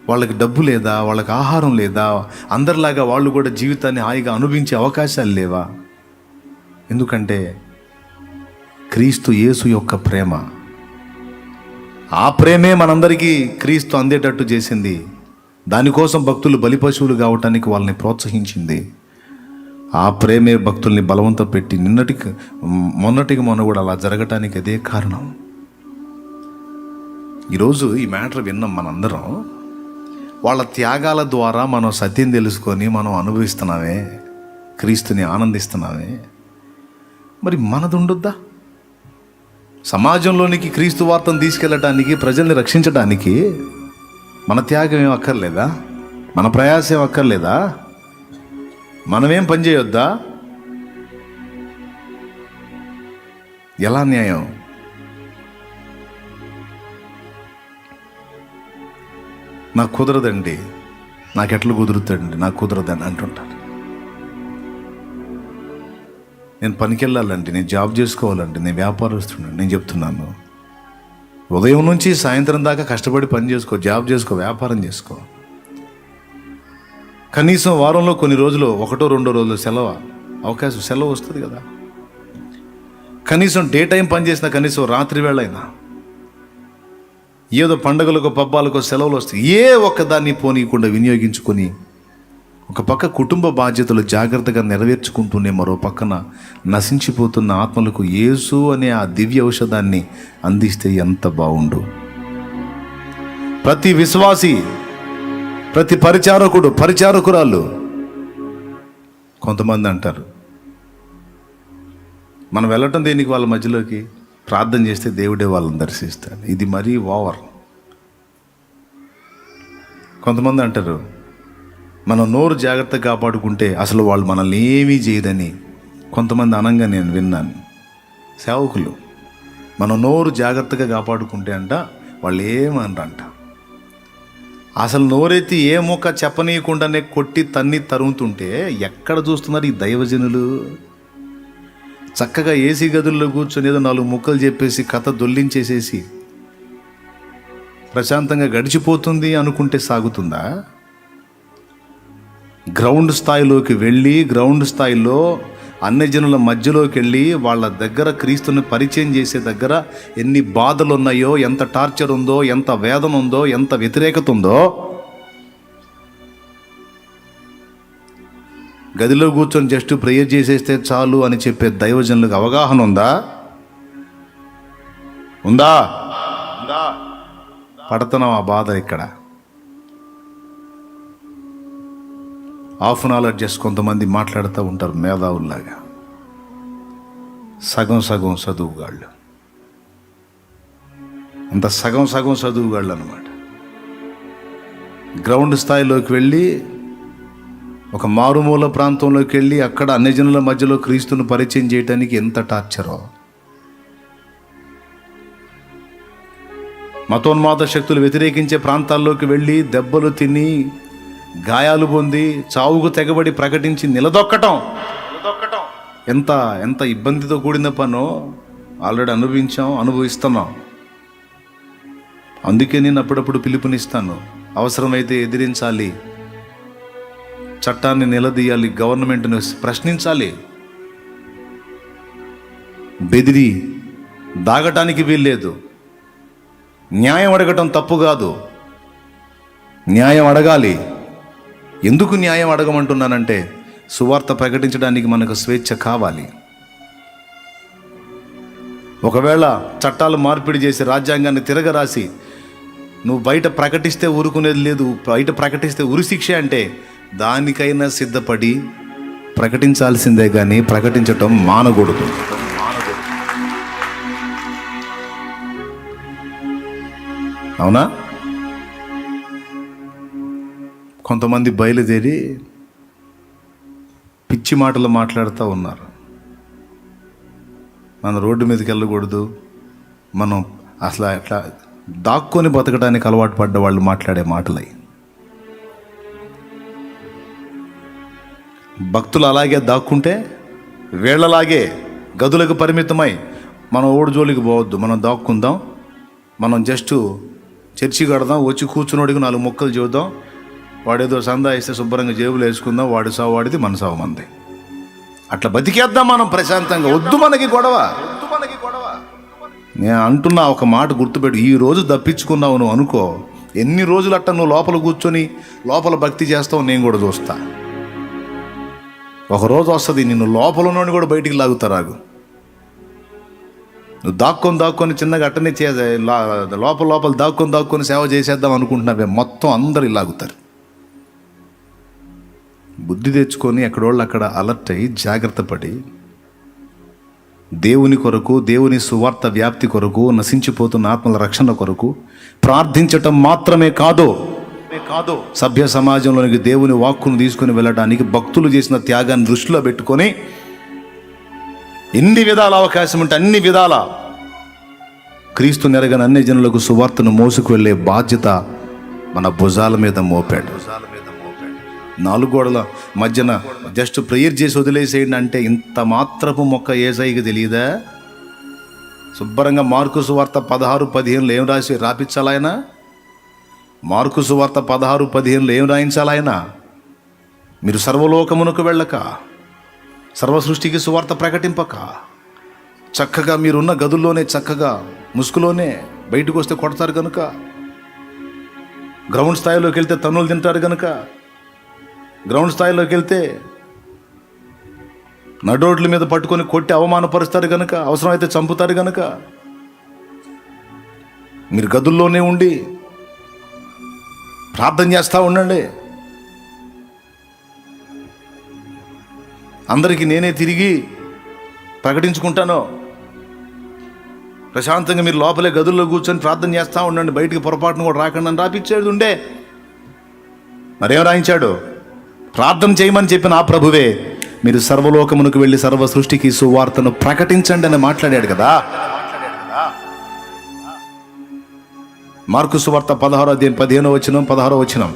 వాళ్ళకి డబ్బు లేదా, వాళ్ళకి ఆహారం లేదా, అందరిలాగా వాళ్ళు కూడా జీవితాన్ని హాయిగా అనుభవించే అవకాశాలు లేవా? ఎందుకంటే క్రీస్తు యేసు యొక్క ప్రేమ, ఆ ప్రేమే మనందరికీ క్రీస్తు అందేటట్టు చేసింది. దానికోసం భక్తులు బలిపశువులు కావటానికి వాళ్ళని ప్రోత్సహించింది. ఆ ప్రేమే భక్తుల్ని బలవంతం పెట్టి మొన్నటికి మొన్న కూడా అలా జరగటానికి అదే కారణం. ఈరోజు ఈ మ్యాటర్ విన్నాం మనందరం. వాళ్ళ త్యాగాల ద్వారా మనం సత్యం తెలుసుకొని మనం అనుభవిస్తున్నామే, క్రీస్తుని ఆనందిస్తున్నామే. మరి మనది ఉండొద్దా? సమాజంలోనికి క్రీస్తు వార్తను తీసుకెళ్ళటానికి, ప్రజల్ని రక్షించడానికి మన త్యాగం ఏం అక్కర్లేదా? మన ప్రయాసం ఏం అక్కర్లేదా? మనమేం పని చేయొద్దా? ఎలా న్యాయం? నాకు కుదరదండి, నాకెట్లా కుదురుతాడండి, నాకు కుదరదని అంటుంటారు. నేను పనికి వెళ్ళాలండి, నేను జాబ్ చేసుకోవాలండి, నేను వ్యాపారస్తున్నా. నేను చెప్తున్నాను, ఉదయం నుంచి సాయంత్రం దాకా కష్టపడి పని చేసుకో, జాబ్ చేసుకో, వ్యాపారం చేసుకో. కనీసం వారంలో కొన్ని రోజులు, 1-2 రోజులు అవకాశం సెలవు వస్తుంది కదా. కనీసం డే టైం పని చేసినా, కనీసం రాత్రి వేళ అయినా, ఏదో పండుగలకు పబ్బాలకు సెలవులు వస్తాయి, ఏ ఒక్కదాన్ని పోనీయకుండా వినియోగించుకొని ఒక పక్క కుటుంబ బాధ్యతలు జాగ్రత్తగా నెరవేర్చుకుంటూనే మరో పక్కన నశించిపోతున్న ఆత్మలకు యేసు అనే ఆ దివ్య ఔషధాన్ని అందిస్తే ఎంత బాగుండు. ప్రతి విశ్వాసి, ప్రతి పరిచారకుడు, పరిచారకురాలు, కొంతమంది అంటారు మనం వెళ్ళటం దేనికి వాళ్ళ మధ్యలోకి, ప్రార్థన చేస్తే దేవుడే వాళ్ళని దర్శిస్తాడు. ఇది మరీ ఓవర్. కొంతమంది అంటారు మనం నోరు జాగ్రత్తగా కాపాడుకుంటే అసలు వాళ్ళు మనల్ని ఏమీ చేయదని కొంతమంది అనంగా నేను విన్నాను. సేవకులు మనం నోరు జాగ్రత్తగా కాపాడుకుంటే అంట వాళ్ళు ఏమనరంట. అసలు నోరెత్తి ఏ మొక్క చెప్పనీయకుండానే కొట్టి తన్ని తరుముతుంటే ఎక్కడ చూస్తున్నారు ఈ దైవజనులు? చక్కగా ఏసీ గదుల్లో కూర్చొని ఏదో 4 ముక్కలు చెప్పేసి కథ దొల్లించేసేసి ప్రశాంతంగా గడిచిపోతుంది అనుకుంటే సాగుతుందా? గ్రౌండ్ స్థాయిలోకి వెళ్ళి, గ్రౌండ్ స్థాయిలో అన్యజనుల మధ్యలోకి వెళ్ళి వాళ్ళ దగ్గర క్రీస్తుని పరిచయం చేసే దగ్గర ఎన్ని బాధలు ఉన్నాయో, ఎంత టార్చర్ ఉందో, ఎంత వేదన ఉందో, ఎంత వ్యతిరేకత ఉందో, గదిలో కూర్చొని జస్ట్ ప్రేయర్ చేసేస్తే చాలు అని చెప్పే దైవజనులకు అవగాహన ఉందా? పడుతున్నాం ఆ బాధ. ఇక్కడ హాఫ్ నాలెడ్జ్ చేసి కొంతమంది మాట్లాడుతూ ఉంటారు మేధావుల్లాగా, సగం చదువుగాళ్ళు. అంత సగం చదువుగాళ్ళు అన్నమాట. గ్రౌండ్ స్థాయిలోకి వెళ్ళి, ఒక మారుమూల ప్రాంతంలోకి వెళ్ళి అక్కడ అన్యజనుల మధ్యలో క్రీస్తును పరిచయం చేయడానికి ఎంత టార్చరో. మతోన్మాద శక్తులు వ్యతిరేకించే ప్రాంతాల్లోకి వెళ్ళి దెబ్బలు తిని, గాయాలు పొంది, చావుకు తెగబడి ప్రకటించి నిలదొక్కటం ఎంత ఇబ్బందితో కూడిన పనో ఆల్రెడీ అనుభవిస్తున్నాం. అందుకే నేను అప్పుడప్పుడు పిలుపునిస్తాను, అవసరమైతే ఎదిరించాలి, చట్టాన్ని నిలదీయాలి, గవర్నమెంట్ను ప్రశ్నించాలి. బెదిరి దాగటానికి వీల్లేదు. న్యాయం అడగటం తప్పు కాదు, న్యాయం అడగాలి. ఎందుకు న్యాయం అడగమంటున్నానంటే సువార్త ప్రకటించడానికి మనకు స్వేచ్ఛ కావాలి. ఒకవేళ చట్టాలు మార్పిడి చేసి రాజ్యాంగాన్ని తిరగరాసి నువ్వు బయట ప్రకటిస్తే ఊరుకునేది లేదు, బయట ప్రకటిస్తే ఉరిశిక్ష అంటే దానికైనా సిద్ధపడి ప్రకటించాల్సిందే కానీ ప్రకటించటం మానకూడదు. అవునా? కొంతమంది బయలుదేరి పిచ్చి మాటలు మాట్లాడుతూ ఉన్నారు. మనం రోడ్డు మీదకి వెళ్ళకూడదు, మనం అసలు అట్లా దాక్కొని బతకడానికి అలవాటు పడ్డ వాళ్ళు మాట్లాడే మాటలై. భక్తులు అలాగే దాక్కుంటే వీళ్ళలాగే గదులకు పరిమితమై మనం ఓడి జోలికి పోవద్దు, మనం దాక్కుందాం, మనం జస్ట్ చర్చి కడదాం, వచ్చి కూర్చున్నోడికి 4 ముక్కలు చూద్దాం, వాడేదో సందా ఇస్తే శుభ్రంగా జేబులు వేసుకుందాం, వాడి సావు వాడిది, మన సావు మంది, అట్లా బతికేద్దాం మనం ప్రశాంతంగా. వద్దు మనకి గొడవ. నేను అంటున్నా, ఒక మాట గుర్తుపెట్టు, ఈ రోజు తప్పించుకున్నావు నువ్వు అనుకో, ఎన్ని రోజులు అట్ట నువ్వు లోపల కూర్చొని లోపల భక్తి చేస్తావు నేను కూడా చూస్తా. ఒకరోజు వస్తుంది నిన్ను లోపల ఉన్నోడిని కూడా బయటికి లాగుతారాగు. నువ్వు దాక్కొని చిన్నగా అట్టనే లోపల దాక్కొని సేవ చేసేద్దాం అనుకుంటున్నావే, మొత్తం అందరు ఇలాగుతారు. బుద్ధి తెచ్చుకొని ఎక్కడోళ్ళు అక్కడ అలర్ట్ అయ్యి జాగ్రత్త పడి దేవుని కొరకు, దేవుని సువార్త వ్యాప్తి కొరకు, నశించిపోతున్న ఆత్మల రక్షణ కొరకు ప్రార్థించటం మాత్రమే కాదు, సభ్య సమాజంలోనికి దేవుని వాక్కును తీసుకుని వెళ్ళడానికి భక్తులు చేసిన త్యాగాన్ని దృష్టిలో పెట్టుకొని ఎన్ని విధాల అవకాశం ఉంటే అన్ని విధాల క్రీస్తు నెరగని అన్ని జనులకు సువార్తను మోసుకు వెళ్ళే బాధ్యత మన భుజాల మీద మోపాడు. 4 గోడల మధ్యన జస్ట్ ప్రేయర్ చేసి వదిలేసేయండి అంటే ఇంత మాత్రపు మొక్క ఏసైకి తెలియదా? శుభ్రంగా మార్కు సువార్త 16:15 ఏం రాపించాలి ఆయన? మార్కు సువార్త 16:15 ఏం రాయించాలి ఆయన? మీరు సర్వలోకమునకు వెళ్ళక, సర్వ సృష్టికి సువార్త ప్రకటింపక, చక్కగా మీరున్న గదుల్లోనే, చక్కగా ముసుగులోనే, బయటకు వస్తే కొడతారు కనుక, గ్రౌండ్ స్థాయిలోకి వెళ్తే తన్నులు తింటారు కనుక, గ్రౌండ్ స్థాయిలోకి వెళ్తే నడోడ్ల మీద పట్టుకొని కొట్టి అవమానపరుస్తారు కనుక, అవసరమైతే చంపుతారు కనుక, మీరు గదుల్లోనే ఉండి ప్రార్థన చేస్తూ ఉండండి. అందరికీ నేనే తిరిగి ప్రకటించుకుంటాను. ప్రశాంతంగా మీరు లోపలే గదుల్లో కూర్చొని ప్రార్థన చేస్తూ ఉండండి, బయటికి పొరపాటును కూడా రాకుండా అని రాపిచ్చేది ఉండే. మరేం రాయించాడు? ప్రార్థన చేయమని చెప్పిన ఆ ప్రభువే మీరు సర్వలోకమునకు వెళ్ళి సర్వ సృష్టికి సువార్తను ప్రకటించండి అని మాట్లాడాడు కదా. మార్కు సువార్త 16:15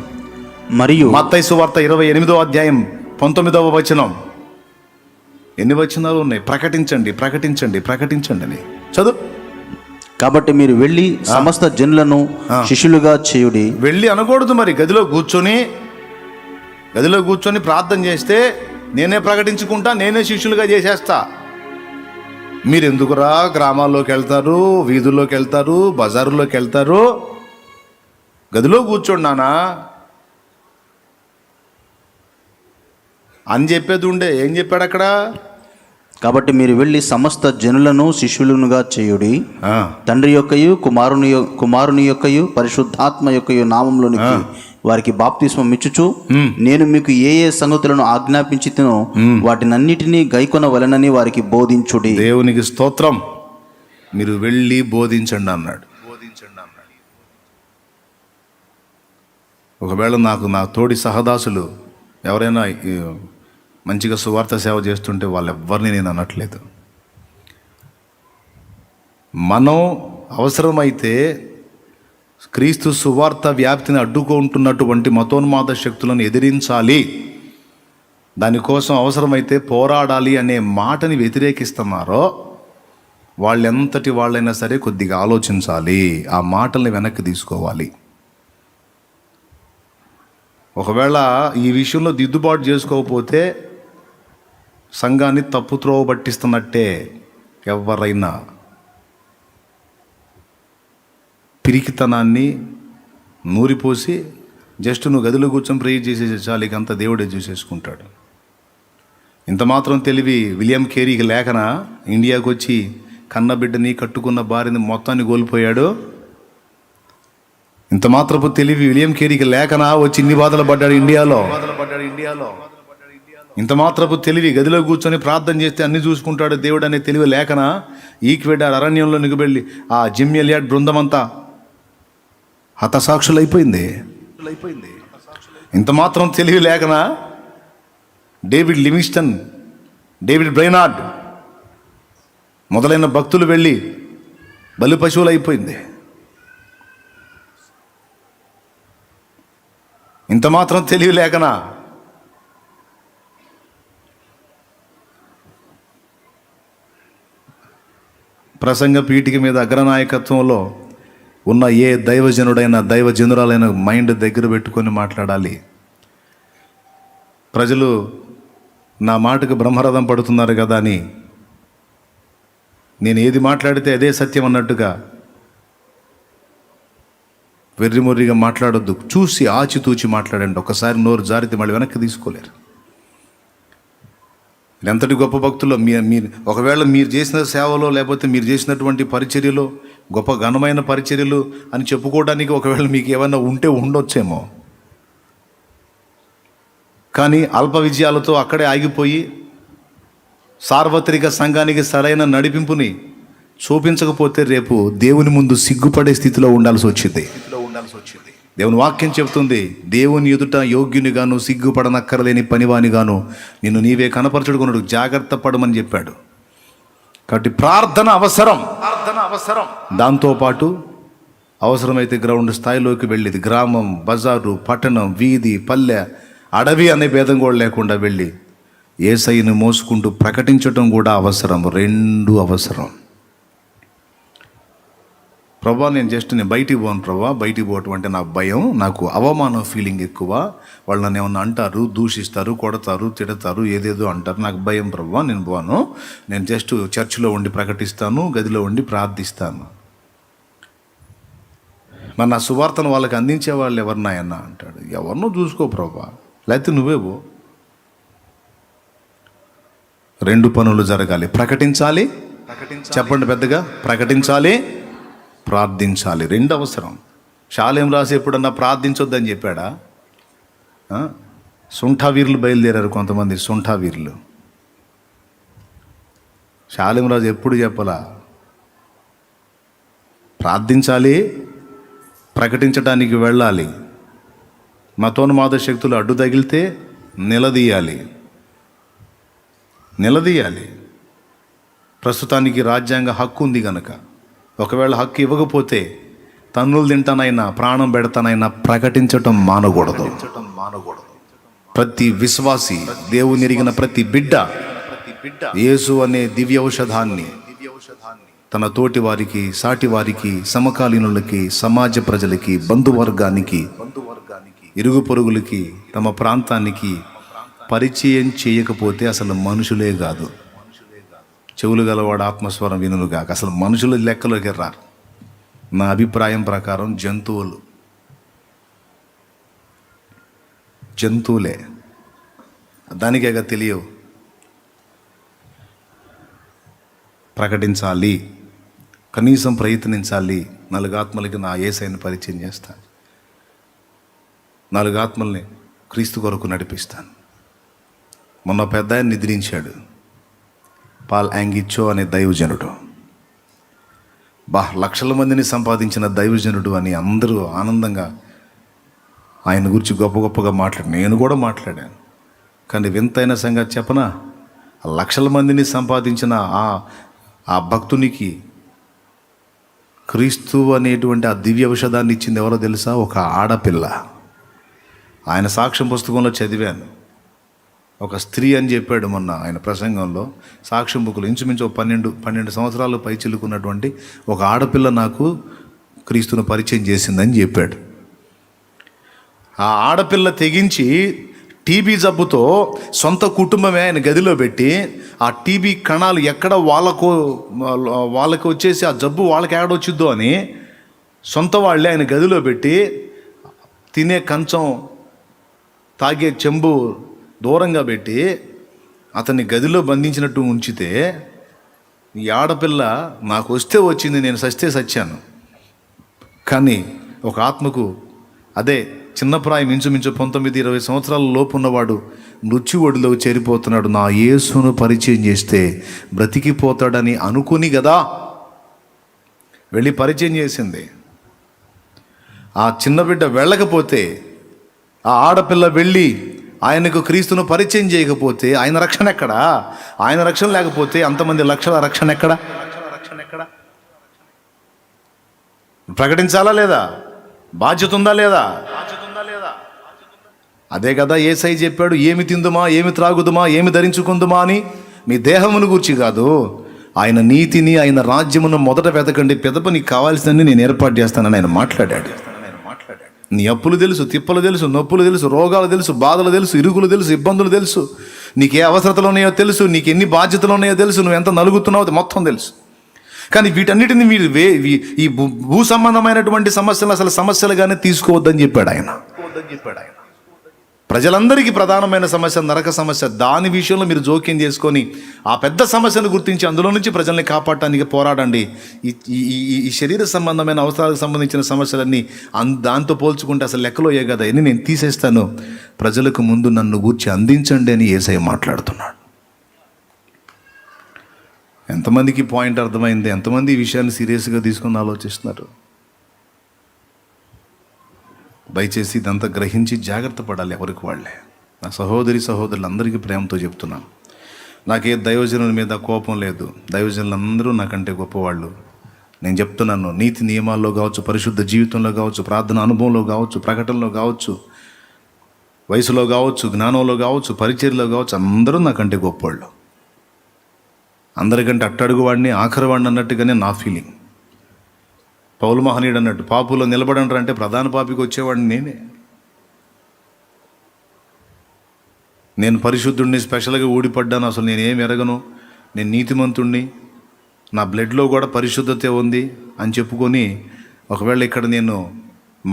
మరియు మత్తయి సువార్త 28:19 ఎన్ని వచనాలు ఉన్నాయి? ప్రకటించండి అని చదువు. కాబట్టి మీరు వెళ్ళి సమస్త జనులను శిష్యులుగా చేయుడి. వెళ్ళి అనకూడదు, మరి గదిలో కూర్చొని ప్రార్థన చేస్తే నేనే ప్రకటించుకుంటా, నేనే శిష్యులుగా చేసేస్తా. మీరు ఎందుకురా గ్రామాల్లోకి వెళ్తారు, వీధుల్లోకి వెళ్తారు, బజారులోకి వెళ్తారు? గదిలో కూర్చోండి నానా అని చెప్పేది ఉండే. ఏం చెప్పాడు అక్కడ? కాబట్టి మీరు వెళ్ళి సమస్త జనులను శిష్యులుగా చేయుడి, తండ్రి యొక్కయు కుమారుని యొక్కయు పరిశుద్ధాత్మ యొక్కయు నామములోనికి వారికి బాప్తిస్మం ఇచ్చుచు నేను మీకు ఏ ఏ సంగతులను ఆజ్ఞాపించితినో వాటినన్నిటినీ గైకొనవలెనని వారికి బోధించుడి. దేవునికి స్తోత్రం. మీరు వెళ్ళి బోధించండి అన్నాడు. ఒకవేళ నా తోడి సహదాసులు ఎవరైనా మంచిగా సువార్త సేవ చేస్తుంటే వాళ్ళెవ్వరిని నేను అనట్లేదు. మనం అవసరమైతే క్రీస్తు సువార్త వ్యాప్తిని అడ్డుకుంటున్నటువంటి మతోన్మాద శక్తులను ఎదిరించాలి, దానికోసం అవసరమైతే పోరాడాలి అనే మాటని వ్యతిరేకిస్తున్నారో వాళ్ళెంతటి వాళ్ళైనా సరే కొద్దిగా ఆలోచించాలి, ఆ మాటల్ని వెనక్కి తీసుకోవాలి. ఒకవేళ ఈ విషయంలో దిద్దుబాటు చేసుకోకపోతే సంఘాన్ని తప్పుత్రోవ పట్టిస్తున్నట్టే. ఎవరైనా పిరికితనాన్ని నూరిపోసి జస్ట్ నువ్వు గదిలో కూర్చొని ప్రేయర్ చేసేసి చాలు, ఇక అంతా దేవుడే చూసేసుకుంటాడు. ఇంత మాత్రం తెలివి విలియం కేరీకి లేకన ఇండియాకు వచ్చి కన్నబిడ్డని కట్టుకున్న భార్యని మొత్తాన్ని కోల్పోయాడు. ఇంత మాత్రపు తెలివి విలియం కేరీకి లేకనా వచ్చి ఇన్ని బాధలు పడ్డాడు ఇండియాలో. ఇంత మాత్రపు తెలివి గదిలో కూర్చొని ప్రార్థన చేస్తే అన్ని చూసుకుంటాడు దేవుడు అనే తెలివి లేకనా ఈక్వెడార్ అరణ్యంలోనికి వెళ్ళి ఆ జిమ్ ఎలియాట్ బృందమంతా హతసాక్షులైపోయింది. ఇంత మాత్రం తెలివి లేకనా డేవిడ్ లివింగ్స్టన్, డేవిడ్ బ్రైనార్డ్ మొదలైన భక్తులు వెళ్ళి బలి పశువులు అయిపోయింది. ఇంత మాత్రం తెలివి లేకనా ప్రసంగ పీఠిక మీద అగ్రనాయకత్వంలో ఉన్న ఏ దైవజనుడైనా దైవజనురాలైన మైండ్ దగ్గర పెట్టుకొని మాట్లాడాలి. ప్రజలు నా మాటకు బ్రహ్మరథం పడుతున్నారు కదా అని నేను ఏది మాట్లాడితే అదే సత్యం అన్నట్టుగా వెర్రిమొర్రిగా మాట్లాడొద్దు. చూసి ఆచితూచి మాట్లాడండి. ఒకసారి నోరు జారితే మళ్ళీ వెనక్కి తీసుకోలేరు. ఎంతటి గొప్ప భక్తుల్లో మీరు ఒకవేళ మీరు చేసిన సేవలో లేకపోతే మీరు చేసినటువంటి పరిచర్యలో గొప్ప ఘనమైన పరిచర్యలు అని చెప్పుకోవడానికి ఒకవేళ మీకు ఏమైనా ఉంటే ఉండొచ్చేమో. కానీ అల్ప విజయాలతో అక్కడే ఆగిపోయి సార్వత్రిక సంఘానికి సరైన నడిపింపుని చూపించకపోతే రేపు దేవుని ముందు సిగ్గుపడే స్థితిలో ఉండాల్సి వచ్చింది. దేవుని వాక్యం చెబుతుంది, దేవుని ఎదుట యోగ్యునిగాను సిగ్గుపడనక్కరలేని పనివానిగాను నిన్ను నీవే కనపరచుడుకున్నాడు, జాగ్రత్త పడమని చెప్పాడు. కాబట్టి ప్రార్థన అవసరం. దాంతోపాటు అవసరమైతే గ్రౌండ్ స్థాయిలోకి వెళ్ళేది, గ్రామం, బజారు, పట్టణం, వీధి, పల్లె, అడవి అనే భేదం కూడా లేకుండా వెళ్ళి యేసయ్యను మోసుకుంటూ ప్రకటించడం కూడా అవసరం. రెండు అవసరం. ప్రభా నేను బయటికి పోను ప్రభా, బయటికి పోవటం అంటే నాకు భయం, నాకు అవమానం ఫీలింగ్ ఎక్కువ, వాళ్ళు నన్ను ఏమన్నా అంటారు, దూషిస్తారు, కొడతారు, తిడతారు, ఏదేదో అంటారు, నాకు భయం ప్రభా, నేను పోను, నేను జస్ట్ చర్చిలో ఉండి ప్రకటిస్తాను, గదిలో ఉండి ప్రార్థిస్తాను. మరి నా సువార్తను వాళ్ళకి అందించే వాళ్ళు ఎవరినాయన్నా అంటాడు. ఎవరినో చూసుకో ప్రభా, లేకపోతే నువ్వే పో. రెండు పనులు జరగాలి, ప్రకటించాలి, చెప్పండి పెద్దగా, ప్రకటించాలి, ప్రార్థించాలి. రెండు అవసరం. షాలేం రాసి ఎప్పుడన్నా ప్రార్థించొద్దని చెప్పాడా? సుంఠా వీరులు బయలుదేరారు కొంతమంది, సుంఠా వీరులు. షాలేం రాజు ఎప్పుడు చెప్పలా? ప్రార్థించాలి, ప్రకటించడానికి వెళ్ళాలి. మతోన్మాద శక్తులు అడ్డు తగిలితే నిలదీయాలి. ప్రస్తుతానికి రాజ్యాంగ హక్కు ఉంది కనుక, ఒకవేళ హక్కు ఇవ్వకపోతే తన్నులు తింటానైనా ప్రాణం పెడతానైనా ప్రకటించటం మానకూడదు. ప్రతి విశ్వాసి, దేవుని ఎరిగిన ప్రతి బిడ్డ యేసు అనే దివ్య ఔషధాన్ని తన తోటి వారికి, సాటి వారికి, సమకాలీనులకి, సమాజ ప్రజలకి, బంధువర్గానికి, ఇరుగు పొరుగులకి, తమ ప్రాంతానికి పరిచయం చేయకపోతే అసలు మనుషులే కాదు. చెవులు గలవాడు ఆత్మస్వరం వినులుగాక, అసలు మనుషుల లెక్కలోకి రారు. నా అభిప్రాయం ప్రకారం జంతువులే, దానికేగా తెలియవు. ప్రకటించాలి, కనీసం ప్రయత్నించాలి. 4 ఆత్మలకి నా యేసయ్యను పరిచయం చేస్తాను, 4 ఆత్మల్ని క్రీస్తు కొరకు నడిపిస్తాను. మొన్న పెద్ద ఆయన నిద్రించాడు, పాల్ యాంగిచ్చో అనే దైవజనుడు. లక్షల మందిని సంపాదించిన దైవజనుడు అని అందరూ ఆనందంగా ఆయన గురించి గొప్ప గొప్పగా నేను కూడా మాట్లాడాను. కానీ వింతైన సంగతి చెప్పనా, లక్షల మందిని సంపాదించిన ఆ భక్తునికి క్రీస్తు అనేటువంటి ఆ దివ్య ఔషధాన్ని ఇచ్చింది ఎవరో తెలుసా? ఒక ఆడపిల్ల. ఆయన సాక్ష్యం పుస్తకంలో చదివాను. ఒక స్త్రీ అని చెప్పాడు మొన్న ఆయన ప్రసంగంలో. సాక్ష్యం బుక్కులు ఇంచుమించు 12 సంవత్సరాలు పై చిలుకున్నటువంటి ఒక ఆడపిల్ల నాకు క్రీస్తును పరిచయం చేసిందని చెప్పాడు. ఆ ఆడపిల్ల తెగించి టీబీ జబ్బుతో సొంత కుటుంబమే ఆయన గదిలో పెట్టి, ఆ టీబీ కణాలు ఎక్కడ వాళ్ళకి వచ్చేసి ఆ జబ్బు వాళ్ళకి ఏడొచ్చిద్దో అని సొంత వాళ్ళే ఆయన గదిలో పెట్టి, తినే కంచం, తాగే చెంబు దూరంగా పెట్టి అతన్ని గదిలో బంధించినట్టు ఉంచితే, ఈ ఆడపిల్ల నాకు వస్తే వచ్చింది, నేను సస్తే సచ్చాను. కానీ ఒక ఆత్మకు, అదే చిన్న ప్రాయం ఇంచుమించు 19-20 సంవత్సరాల లోపు ఉన్నవాడు మృత్యు ఒడిలోకి చేరిపోతున్నాడు. నా యేసును పరిచయం చేస్తే బ్రతికిపోతాడని అనుకుని కదా వెళ్ళి పరిచయం చేసింది. ఆ చిన్న బిడ్డ వెళ్ళకపోతే, ఆ ఆడపిల్ల వెళ్ళి ఆయనకు క్రీస్తును పరిచయం చేయకపోతే ఆయన రక్షణ ఎక్కడా? ఆయన రక్షణ లేకపోతే అంతమంది లక్షల రక్షణ ఎక్కడా? ప్రకటించాలా లేదా? బాధ్యత ఉందా లేదా? అదే కదా యేసయ్య చెప్పాడు, ఏమి తిందుమా, ఏమి త్రాగుదుమా, ఏమి ధరించుకుందుమా అని. మీ దేహమును గూర్చి కాదు, ఆయన నీతిని, ఆయన రాజ్యమును మొదట వెతకండి, పెదప నీకు కావాల్సిందని నేను ఏర్పాటు చేస్తానని ఆయన మాట్లాడాడు. నీ అప్పులు తెలుసు, తిప్పలు తెలుసు, నొప్పులు తెలుసు, రోగాలు తెలుసు, బాధలు తెలుసు, ఇరుగులు తెలుసు, ఇబ్బందులు తెలుసు, నీకు ఏ అవసరతలు ఉన్నాయో తెలుసు, నీకు ఎన్ని బాధ్యతలు ఉన్నాయో తెలుసు, నువ్వు ఎంత నలుగుతున్నావో మొత్తం తెలుసు. కానీ వీటన్నిటిని మీరు ఈ భూ సంబంధమైనటువంటి సమస్యలు అసలు సమస్యలుగానే తీసుకోవద్దని చెప్పాడు ఆయన. ప్రజలందరికీ ప్రధానమైన సమస్య నరక సమస్య. దాని విషయంలో మీరు జోక్యం చేసుకొని ఆ పెద్ద సమస్యను గుర్తించి అందులో నుంచి ప్రజల్ని కాపాడటానికి పోరాడండి. ఈ శరీర సంబంధమైన అవసరాలకు సంబంధించిన సమస్యలన్నీ దాంతో పోల్చుకుంటే అసలు లెక్కలో కదా అని నేను తీసేస్తాను. ప్రజలకు ముందు నన్ను గూర్చి అందించండి అని యేసయ్య మాట్లాడుతున్నాడు. ఎంతమందికి పాయింట్ అర్థమైంది? ఎంతమంది ఈ విషయాన్ని సీరియస్గా తీసుకుని ఆలోచిస్తున్నారు? దయచేసి ఇదంతా గ్రహించి జాగ్రత్త పడాలి ఎవరికి వాళ్ళే. నా సహోదరులందరికీ ప్రేమతో చెప్తున్నాను. నాకే దైవజనుల మీద కోపం లేదు. దైవజనులందరూ నాకంటే గొప్పవాళ్ళు. నేను చెప్తున్నాను, నీతి నియమాల్లో కావచ్చు, పరిశుద్ధ జీవితంలో కావచ్చు, ప్రార్థన అనుభవంలో కావచ్చు, ప్రకటనలో కావచ్చు, వయసులో కావచ్చు, జ్ఞానంలో కావచ్చు, పరిచర్యలో కావచ్చు, అందరూ నాకంటే గొప్పవాళ్ళు. అందరికంటే అట్టడుగువాడిని, ఆఖరివాడిని అన్నట్టుగానే నా ఫీలింగ్. పౌలు మహనీయుడు అన్నట్టు పాపులో నిలబడంటారంటే ప్రధాన పాపికి వచ్చేవాడిని నేనే. నేను పరిశుద్ధుడిని, స్పెషల్గా ఊడిపడ్డాను, అసలు నేనేం ఎరగను, నేను నీతిమంతుణ్ణి, నా బ్లడ్లో కూడా పరిశుద్ధతే ఉంది అని చెప్పుకొని ఒకవేళ ఇక్కడ నేను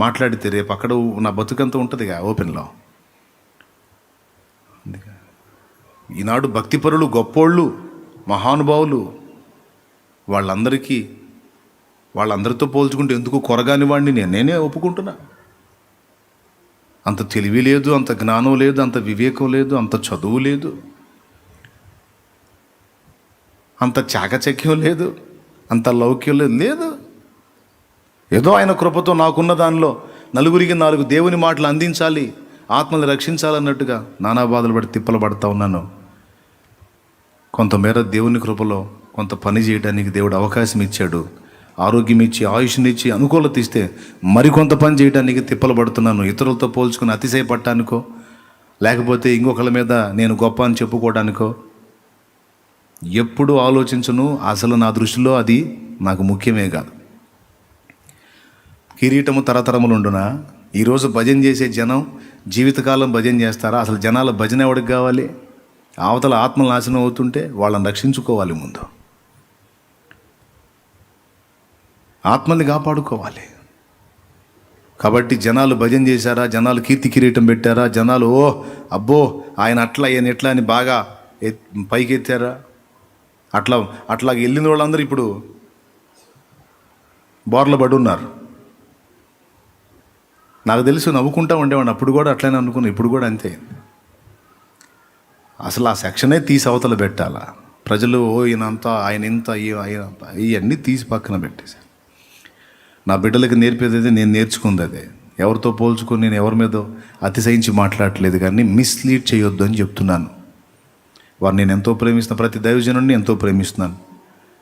మాట్లాడితే రేపు అక్కడ నా బతుకంతా ఉంటుందిగా ఓపెన్లో. ఈనాడు భక్తిపరులు, గొప్పోళ్ళు, మహానుభావులు, వాళ్ళందరితో పోల్చుకుంటే ఎందుకు కొరగాని వాడిని నేనే ఒప్పుకుంటున్నా. అంత తెలివి లేదు, అంత జ్ఞానం లేదు, అంత వివేకం లేదు, అంత చదువు లేదు, అంత చాకచక్యం లేదు, అంత లౌక్యం లేదు. ఏదో ఆయన కృపతో నాకున్న దానిలో నలుగురికి 4 దేవుని మాటలు అందించాలి, ఆత్మని రక్షించాలన్నట్టుగా నానా బాధలు పడి తిప్పలు పడతా ఉన్నాను. కొంతమేర దేవుని కృపలో కొంత పని చేయడానికి దేవుడు అవకాశం ఇచ్చాడు, ఆరోగ్యం ఇచ్చి, ఆయుష్నిచ్చి, అనుకూలత ఇస్తే మరికొంత పని చేయడానికి తిప్పలు పడుతున్నాను. ఇతరులతో పోల్చుకుని అతిశయపడటానికో, లేకపోతే ఇంకొకళ్ళ మీద నేను గొప్ప అని చెప్పుకోవడానికో ఎప్పుడూ ఆలోచించను. అసలు నా దృష్టిలో అది నాకు ముఖ్యమే కాదు. కిరీటము తరతరములు ఉండునా? ఈరోజు భజన చేసే జనం జీవితకాలం భజన చేస్తారా? అసలు జనాల భజన ఎవడికి కావాలి? అవతల ఆత్మలు నాశనం అవుతుంటే వాళ్ళని రక్షించుకోవాలి. ముందు ఆత్మల్ని కాపాడుకోవాలి. కాబట్టి జనాలు భజన చేశారా, జనాలు కీర్తి కిరీటం పెట్టారా, జనాలు ఓ అబ్బో ఆయన అట్లా ఆయన ఎట్లా అని బాగా పైకి ఎత్తారా, అట్లా వెళ్ళిన వాళ్ళందరూ ఇప్పుడు బోర్ల పడి ఉన్నారు. నాకు తెలుసు, నవ్వుకుంటా ఉండేవాడిని అప్పుడు కూడా అట్లనే అనుకున్నాను, ఇప్పుడు కూడా అంతే. అసలు ఆ సెక్షనే తీసి అవతల పెట్టాలా? ప్రజలు ఓ ఈయనంతా, ఆయన ఇంత, ఇవన్నీ తీసి పక్కన పెట్టేశారు. నా బిడ్డలకు నేర్పేది నేను నేర్చుకుంది అదే. ఎవరితో పోల్చుకొని నేను ఎవరి మీద అతిశయించి మాట్లాడట్లేదు, కానీ మిస్లీడ్ చేయొద్దు అని చెప్తున్నాను. వారు నేను ఎంతో ప్రేమిస్తున్న ప్రతి దైవజనుడిని ఎంతో ప్రేమిస్తున్నాను.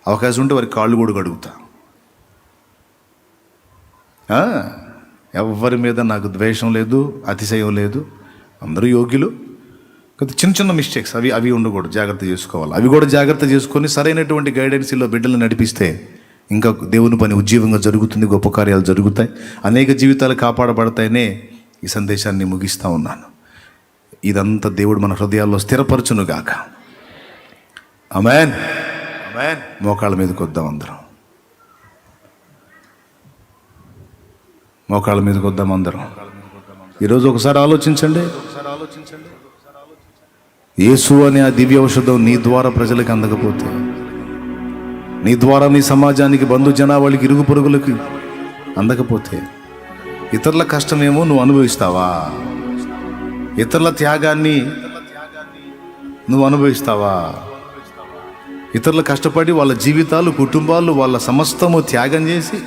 అవకాశం ఉంటే వారి కాళ్ళు కూడా కడుగుతా. ఎవరి మీద నాకు ద్వేషం లేదు, అతిశయం లేదు, అందరూ యోగ్యులు. చిన్న చిన్న మిస్టేక్స్ అవి ఉండకూడదు, జాగ్రత్త చేసుకోవాలి. అవి కూడా జాగ్రత్త చేసుకొని సరైనటువంటి గైడెన్స్లో బిడ్డలను నడిపిస్తే ఇంకా దేవుని పని ఉజ్జీవంగా జరుగుతుంది, గొప్ప కార్యాలు జరుగుతాయి, అనేక జీవితాలు కాపాడబడతాయనే ఈ సందేశాన్ని ముగిస్తూ ఉన్నాను. ఇదంతా దేవుడు మన హృదయాల్లో స్థిరపరచునుగాక. ఆమేన్. మోకాళ్ళ మీదకి వద్దాం అందరం. మోకాళ్ళ మీదకి వద్దాం అందరం. ఈరోజు ఒకసారి ఆలోచించండి. యేసు అనే ఆ దివ్య ఔషధం నీ ద్వారా ప్రజలకు అందకపోతే, నీ ద్వారా నీ సమాజానికి, బంధు జనావళికి, ఇరుగు పొరుగులకి అందకపోతే, ఇతరుల కష్టమేమో నువ్వు అనుభవిస్తావా? ఇతరుల త్యాగాన్ని నువ్వు అనుభవిస్తావా? ఇతరులు కష్టపడి వాళ్ళ జీవితాలు, కుటుంబాలు, వాళ్ళ సమస్తము త్యాగం చేసి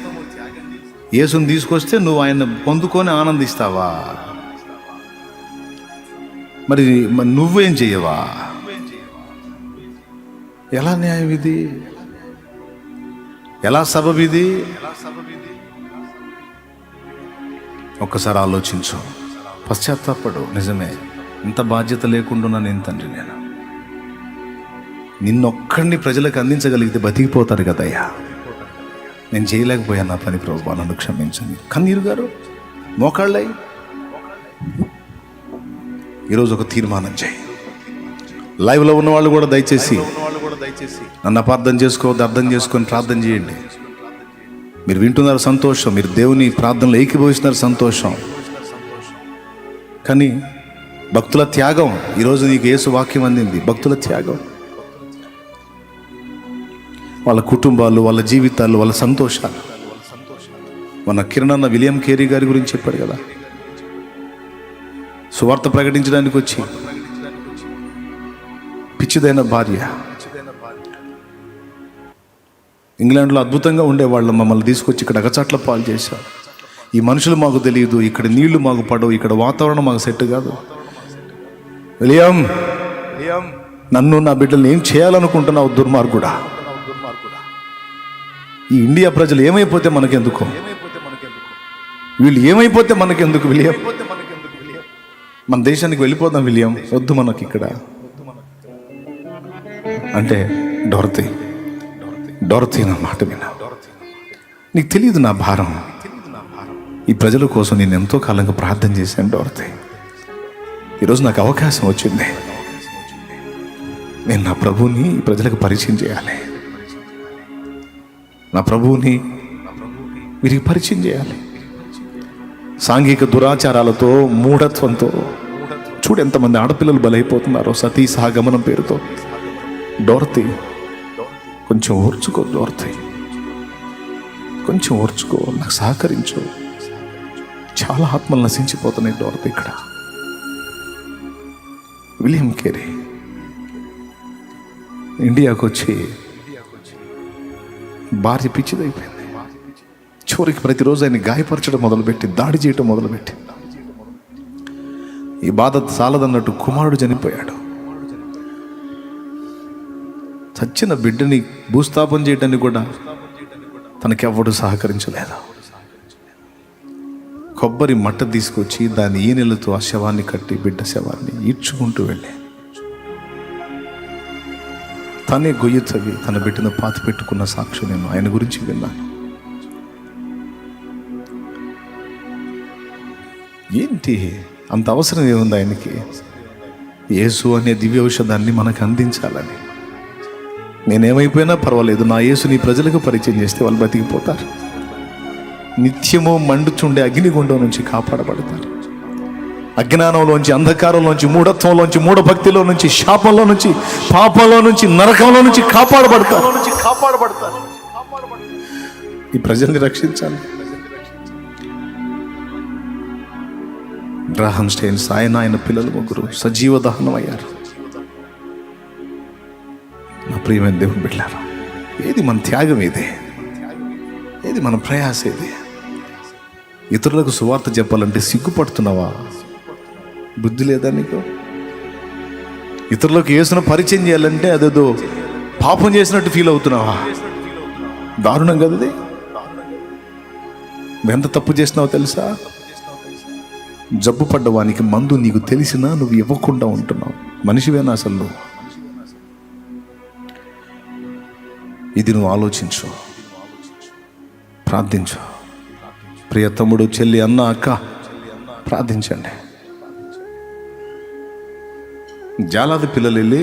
యేసుని తీసుకొస్తే నువ్వు ఆయన పొందుకొని ఆనందిస్తావా? మరి నువ్వేం చెయ్యవా? ఎలా న్యాయం ఇది? ఎలా సబబిది? ఒక్కసారి ఆలోచించు, పశ్చాత్తాపడు. నిజమే, ఇంత బాధ్యత లేకుండా నేను తండ్రి, నేను నిన్నొక్కడిని ప్రజలకు అందించగలిగితే బతికిపోతారు కదయ్యా. నేను చేయలేకపోయాను నా పని, ప్రభువా నన్ను క్షమించండి. కన్నీరు గారు మోకాళ్ళై ఈరోజు ఒక తీర్మానం చేయి. లైవ్లో ఉన్న వాళ్ళు కూడా దయచేసి నన్ను అపార్థం చేసుకోవద్దు, అర్థం చేసుకొని ప్రార్థన చేయండి. మీరు వింటున్నారు సంతోషం, మీరు దేవుని ప్రార్థనలో ఏకీభవిస్తున్నారు సంతోషం. కానీ భక్తుల త్యాగం. ఈరోజు నీకు యేసు వాక్యం అందింది. భక్తుల త్యాగం, వాళ్ళ కుటుంబాలు, వాళ్ళ జీవితాలు, వాళ్ళ సంతోషాలు. మన కిరణ్ విలియం కేరీ గారి గురించి చెప్పాడు కదా, సువార్త ప్రకటించడానికి వచ్చి పిచ్చిదైన భార్య, ఇంగ్లాండ్లో అద్భుతంగా ఉండేవాళ్ళు, మమ్మల్ని తీసుకొచ్చి ఇక్కడ అగచాట్ల పాలు చేశారు. ఈ మనుషులు మాకు తెలియదు, ఇక్కడ నీళ్లు మాకు పడవు, ఇక్కడ వాతావరణం మాకు సెట్ కాదు. విలియం, నన్ను నా బిడ్డలు ఏం చేయాలనుకుంటున్నావు దుర్మార్గుడా? ఈ ఇండియా ప్రజలు ఏమైపోతే మనకెందుకు, వీళ్ళు ఏమైపోతే మనకెందుకు విలియం? మన దేశానికి వెళ్ళిపోదాం విలియం, వద్దు మనకి ఇక్కడ అంటే డోరతీ నా మాట వినా. నీకు తెలియదు నా భారం. ఈ ప్రజల కోసం నేను ఎంతో కాలంగా ప్రార్థన చేశాను డోరతీ. ఈరోజు నాకు అవకాశం వచ్చింది. నేను నా ప్రభువుని ఈ ప్రజలకు పరిచయం చేయాలి. నా ప్రభువుని వీరికి పరిచయం చేయాలి. సాంఘిక దురాచారాలతో, మూఢత్వంతో చూడు ఎంతమంది ఆడపిల్లలు బలైపోతున్నారో సతీ సహగమనం పేరుతో. డోరతీ, కొంచెం ఓర్చుకో డోరతీ, కొంచెం ఓర్చుకో, నాకు సహకరించు. చాలా ఆత్మలు నశించిపోతున్నాయి డోరతీ. ఇక్కడ విలియం కేరీ ఇండియాకు వచ్చి భార్య పిచ్చిదైపోయింది. చివరికి ప్రతిరోజు ఆయన గాయపరచడం మొదలుపెట్టి, దాడి చేయటం మొదలుపెట్టి, ఈ బాధ చాలదన్నట్టు కుమారుడు చనిపోయాడు. చచ్చిన బిడ్డని భూస్థాపన చేయటానికి కూడా తనకెవ్వడు సహకరించలేదు. కొబ్బరి మట్ట తీసుకొచ్చి దాని ఈనెలతో ఆ శవాన్ని కట్టి, బిడ్డ శవాన్ని ఈడ్చుకుంటూ వెళ్ళి తనే గొయ్యి తవ్వి తన బిడ్డను పాతి పెట్టుకున్న సాక్షి నేను ఆయన గురించి విన్నాను. ఏంటి అంత అవసరం ఏముంది ఆయనకి? యేసు అనే దివ్య ఔషధాన్ని మనకు అందించాలని. నేనేమైపోయినా పర్వాలేదు, నా యేసు నీ ప్రజలకు పరిచయం చేస్తే వాళ్ళు బతికిపోతారు. నిత్యము మండుచుండే అగ్నిగుండం నుంచి కాపాడబడతారు. అజ్ఞానంలోంచి, అంధకారంలోంచి, మూఢత్వంలోంచి, మూఢభక్తిలో నుంచి, శాపంలో నుంచి, పాపంలో నుంచి, నరకంలో నుంచి కాపాడబడతారు. ఈ ప్రజల్ని రక్షించాలి. గ్రాహం స్టెయిన్స్ ఆయన పిల్లలు ముగ్గురు సజీవ దహనం అయ్యారు. నా ప్రియమైన దేవుని బిడ్డలారా, ఏది మన త్యాగం? ఏది మన ప్రయాస? ఇతరులకు సువార్త చెప్పాలంటే సిగ్గుపడుతున్నావా? బుద్ధి లేదా నీకు? ఇతరులకు యేసును పరిచయం చేయాలంటే అదేదో పాపం చేసినట్టు ఫీల్ అవుతున్నావా? దారుణం కదా అది. ఎంత తప్పు చేసినావో తెలుసా? జబ్బు పడ్డవానికి మందు నీకు తెలిసినా నువ్వు ఇవ్వకుండా ఉంటున్నావు. మనిషివేనా అసలు నువ్వు? ఇది నువ్వు ఆలోచించు, ప్రార్థించు. ప్రియ తమ్ముడు, చెల్లి, అన్న, అక్క, ప్రార్థించండి. జాలాది పిల్లలు వెళ్ళి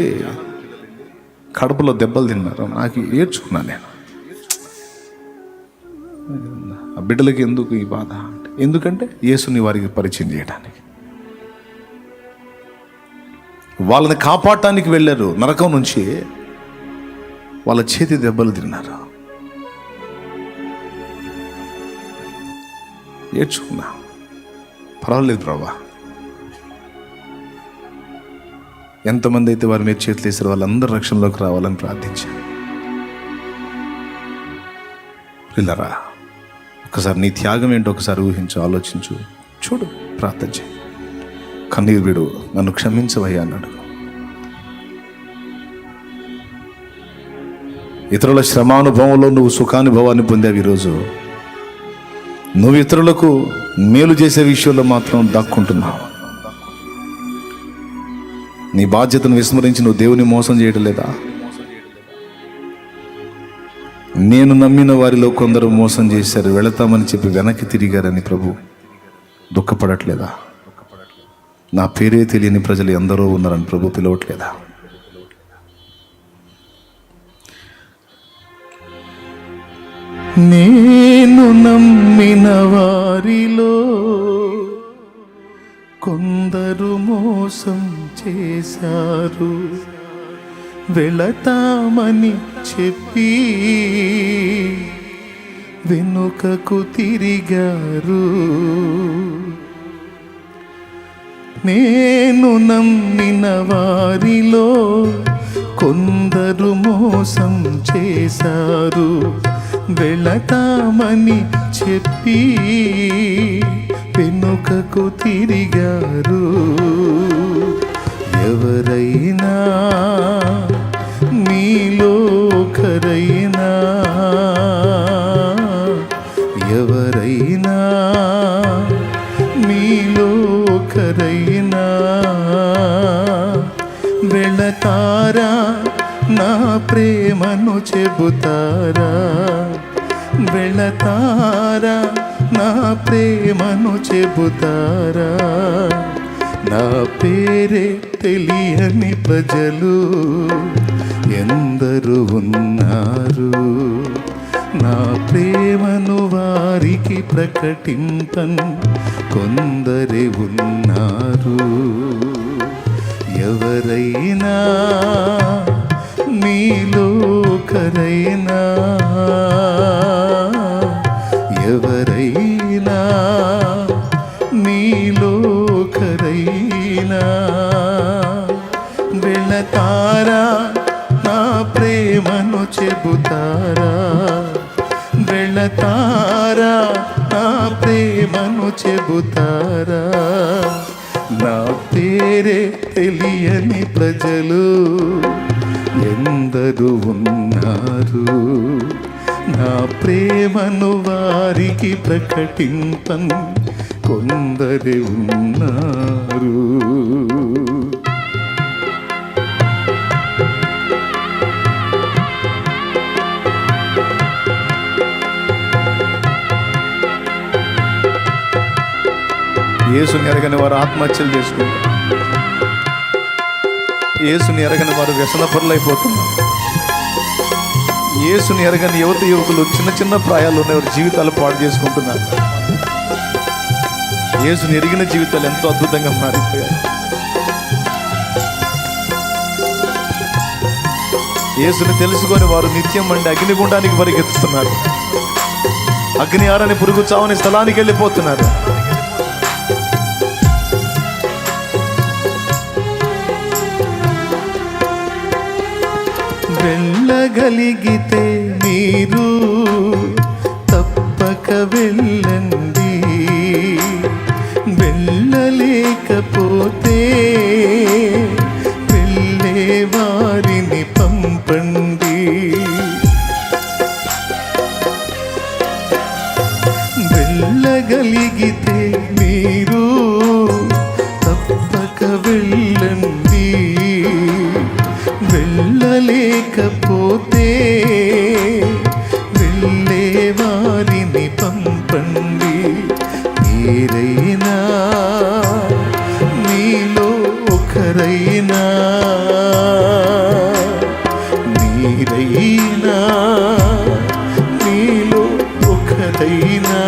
కడుపులో దెబ్బలు తిన్నారు. నాకు ఏడ్చుకున్నా నేను. ఆ బిడ్డలకి ఎందుకు ఈ బాధ? ఎందుకంటే యేసుని వారికి పరిచయం చేయడానికి, వాళ్ళని కాపాడటానికి వెళ్ళారు. నరకం నుంచి వాళ్ళ చేతి దెబ్బలు తిన్నారు. ఏడ్చుకున్నా. పర్వాలేదు ప్రభా, ఎంతమంది అయితే వారి మీద చేతులు వేసారు వాళ్ళందరూ రక్షణలోకి రావాలని ప్రార్థించాను. పిల్లరా, ఒకసారి నీ త్యాగం ఏంటో ఒకసారి ఊహించు, ఆలోచించు, చూడు, ప్రార్థన చేయి. కన్నీరు విడు, నన్ను క్షమించవయ్యా అన్నాడు. ఇతరుల శ్రమానుభవంలో నువ్వు సుఖానుభవాన్ని పొందావు. ఈరోజు నువ్వు ఇతరులకు మేలు చేసే విషయంలో మాత్రం దాక్కుంటున్నావు. నీ బాధ్యతను విస్మరించి నువ్వు దేవుని మోసం చేయడం లేదా? నేను నమ్మిన వారిలో కొందరు మోసం చేశారు, వెళతామని చెప్పి వెనక్కి తిరిగారని ప్రభు దుఃఖపడట్లేదా? నా పేరే తెలియని ప్రజలు ఎందరో ఉన్నారని ప్రభు పిలవట్లేదా? నేను నమ్మిన వారిలో కొందరు మోసం చేశారు, వెళతామని చెప్పి వెనుకకు తిరిగారు. నేను నమ్మిన వారిలో కొందరు మోసం చేశారు, వెళతామని చెప్పి వెనుకకు తిరిగారు. ఎవరైనా మీలో ఒకరైనా, ఎవరైనా మీలో ఒకరైనా వెళతారా, నా ప్రేమను చెబుతారా, వెళతారా, నా ప్రేమను చెబుతారా. నా పేరే తెలియని ప్రజలు ఎందరు ఉన్నారు, నా ప్రేమను వారికి ప్రకటింపన్ కొందరే ఉన్నారు. ఎవరైనా మీలో ఒకరైనా, ఎవరైనా మీలో ఒకరైనా వెళతారా, నా ప్రేమను చెబుతారా, వెళతారా, నా ప్రేమను చెబుతారా. నా పేరే తెలియని ప్రజలు ఎందరు ఉన్నారు, నా ప్రేమను వారికి ప్రకటింపన్ కొందరే ఉన్నారు. యేసుని ఎరగని వారు ఆత్మహత్యలు చేసుకుంటారు, యేసుని ఎరగని వారు వ్యసనపరులైపోతున్నారు, యేసుని ఎరగని యువకులు చిన్న చిన్న ప్రాయాల్లోనే వారి జీవితాలు పాడు చేసుకుంటున్నారు. యేసుని ఎరిగిన జీవితాలు ఎంతో అద్భుతంగా మారిపోయాయి. యేసుని తెలుసుకొని వారు నిత్యం అంటే అగ్నిగుండానికి పరిగెత్తుతున్నారు, అగ్ని ఆరని పురుగు చావని స్థలానికి వెళ్ళిపోతున్నారు. వెళ్ళగలిగితే మీరు తప్పక వెళ్ళండి, వెళ్ళలేకపోతే వెళ్ళే వారిని పంపండి. వెళ్ళగలిగితే మీరు తప్పక వెళ్ళండి, వెళ్ళలేకపోతే వెళ్ళే వారిని పంపండి. మీరైనా మీలో ఒకరైనా, మీరైనా మీలో ఒకరైనా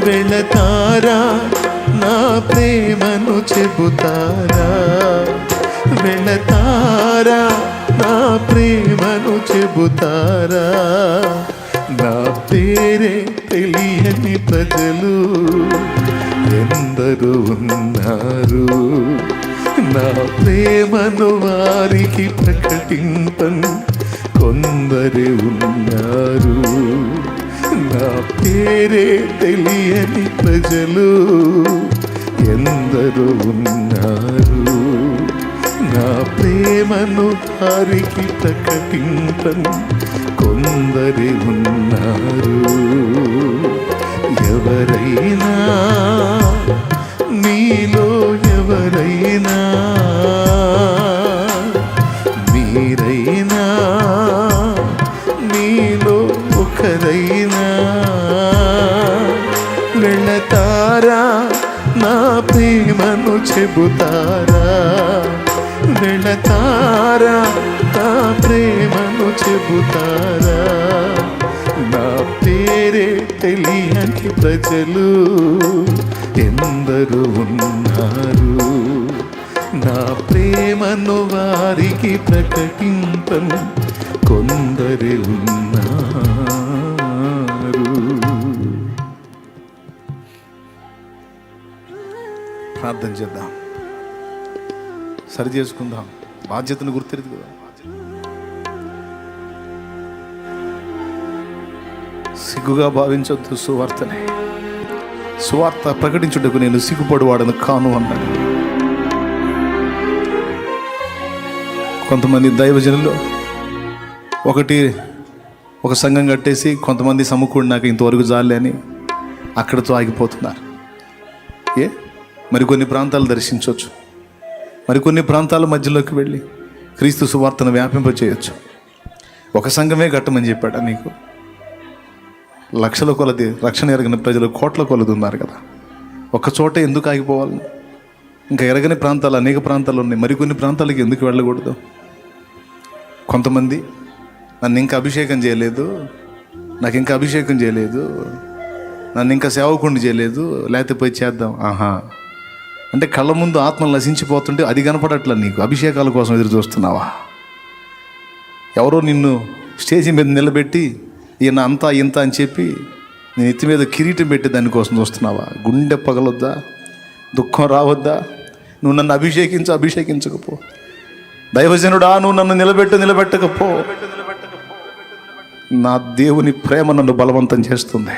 వెళతారా, నా ప్రేమను చెబుతారా, వెళతారా, నా ప్రేమను చెబుతారా. నా పేరే తెలియని ప్రజలు ఎందరు ఉన్నారు, నా ప్రేమను వారికి ప్రకటింపన్ కొందరే ఉన్నారు. నా పేరే తెలియని ప్రజలు ఎందరు ఉన్నారు, నా ప్రేమను వారికి ప్రకటింపన్ కొందరే ఉన్నారు. ఎవరైనా మీలో ఎవరైనా, మీరైనా మీలో ఒకరైనా వెళతారా, నా ప్రేమను చెబుతారా, వెళతారా, నా ప్రేమను చెబుతారా. నా పేరే తెలియని ప్రజలు ఎందరు ఉన్నారు. నా ప్రేమను వారికి ప్రకటింపను కొందరే ఉన్నారు. ప్రార్థన చేద్దాం, సరి చేసుకుందాం, బాధ్యతను గుర్తెరుగుదాం. సిగ్గుగా భావించొద్దు సువార్తనే. సువార్త ప్రకటించుటకు నేను సిగ్గుపడువాడను కాను అన్నాడు. కొంతమంది దైవజనులు ఒక సంఘం కట్టేసి కొంతమంది సమకూడినాక ఇంతవరకు జాలే అని అక్కడితో ఆగిపోతున్నారు. మరికొన్ని ప్రాంతాలు దర్శించవచ్చు, మరికొన్ని ప్రాంతాల మధ్యలోకి వెళ్ళి క్రీస్తు సువార్తను వ్యాపింపచేయచ్చు. ఒక సంఘమే కట్టమని చెప్పాడా నీకు? లక్షల కొలది రక్షణ ఎరగని ప్రజలు కోట్ల కొలది ఉన్నారు కదా. ఒక చోట ఎందుకు ఆగిపోవాలి? ఇంకా ఎరగని ప్రాంతాలు అనేక ప్రాంతాలు ఉన్నాయి, మరికొన్ని ప్రాంతాలకి ఎందుకు వెళ్ళకూడదు? కొంతమంది నన్ను ఇంకా అభిషేకం చేయలేదు, నాకు ఇంకా అభిషేకం చేయలేదు, నన్ను ఇంకా సేవకుడిని చేయలేదు, లేకపోతే పోయి చేద్దాం. అంటే కళ్ళ ముందు ఆత్మలు నశించిపోతుంటే అది కనపడట్లా నీకు? అభిషేకాల కోసం ఎదురు చూస్తున్నావా? ఎవరో నిన్ను స్టేజి మీద నిలబెట్టి ఈయన అంతా ఇంత అని చెప్పి నేను ఎత్తి మీద కిరీటం పెట్టి దానికోసం చూస్తున్నావా? గుండె పగలొద్దా? దుఃఖం రావద్దా? నువ్వు నన్ను అభిషేకించకపో. దైవజనుడా, నువ్వు నన్ను నిలబెట్టకపో. నా దేవుని ప్రేమ నన్ను బలవంతం చేస్తుంది.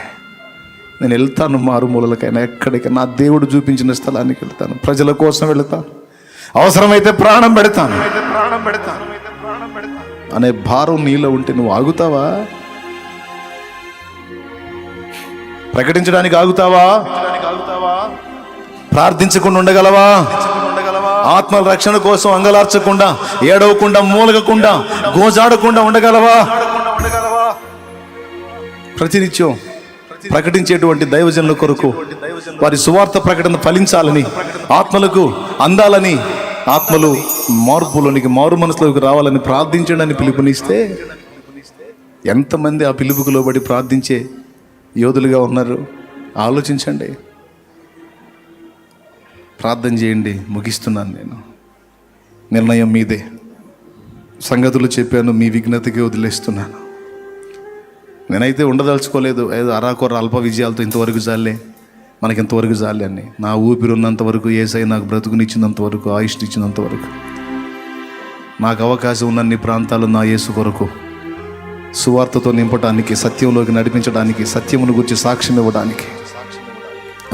నేను వెళ్తాను మారుమూలకైనా, ఎక్కడికి నా దేవుడు చూపించిన స్థలానికి వెళ్తాను, ప్రజల కోసం వెళ్తాను, అవసరమైతే ప్రాణం పెడతాను అనే భారం నీలో ఉంటే నువ్వు ఆగుతావా? ప్రకటించడానికి ఆగుతావా? ప్రార్థించకుండా ఉండగలవా? ఆత్మల రక్షణ కోసం అంగలార్చకుండా, ఏడవకుండా, మూలగకుండా, గోజాడకుండా ఉండగలవా? ప్రతినిత్యం ప్రకటించేటువంటి దైవజనుల కొరకు వారి సువార్త ప్రకటన ఫలించాలని, ఆత్మలకు అందాలని, ఆత్మలు మార్పులోనికి, మారు మనసులోకి రావాలని ప్రార్థించడానికి పిలుపునిస్తే ఎంతమంది ఆ పిలుపుకు లోబడి ప్రార్థించే యోధులుగా ఉన్నారు ఆలోచించండి. ప్రార్థన చేయండి. ముగిస్తున్నాను. నేను నిర్ణయం మీదే. సంగతులు చెప్పాను, మీ విఘ్నతకి వదిలేస్తున్నాను. నేనైతే ఉండదలుచుకోలేదు. ఏదో అరాకొర అల్ప విజయాలతో ఇంతవరకు జాలే, మనకి ఇంతవరకు జాలే అని. నా ఊపిరి ఉన్నంత వరకు, యేసయ్య నాకు బ్రతుకునిచ్చినంత వరకు, ఆయుష్నిచ్చినంత వరకు, నాకు అవకాశం ఉన్నన్ని ప్రాంతాలు నా యేసు కొరకు సువార్తతో నింపడానికి, సత్యంలోకి నడిపించడానికి, సత్యమును గురించి సాక్ష్యం ఇవ్వడానికి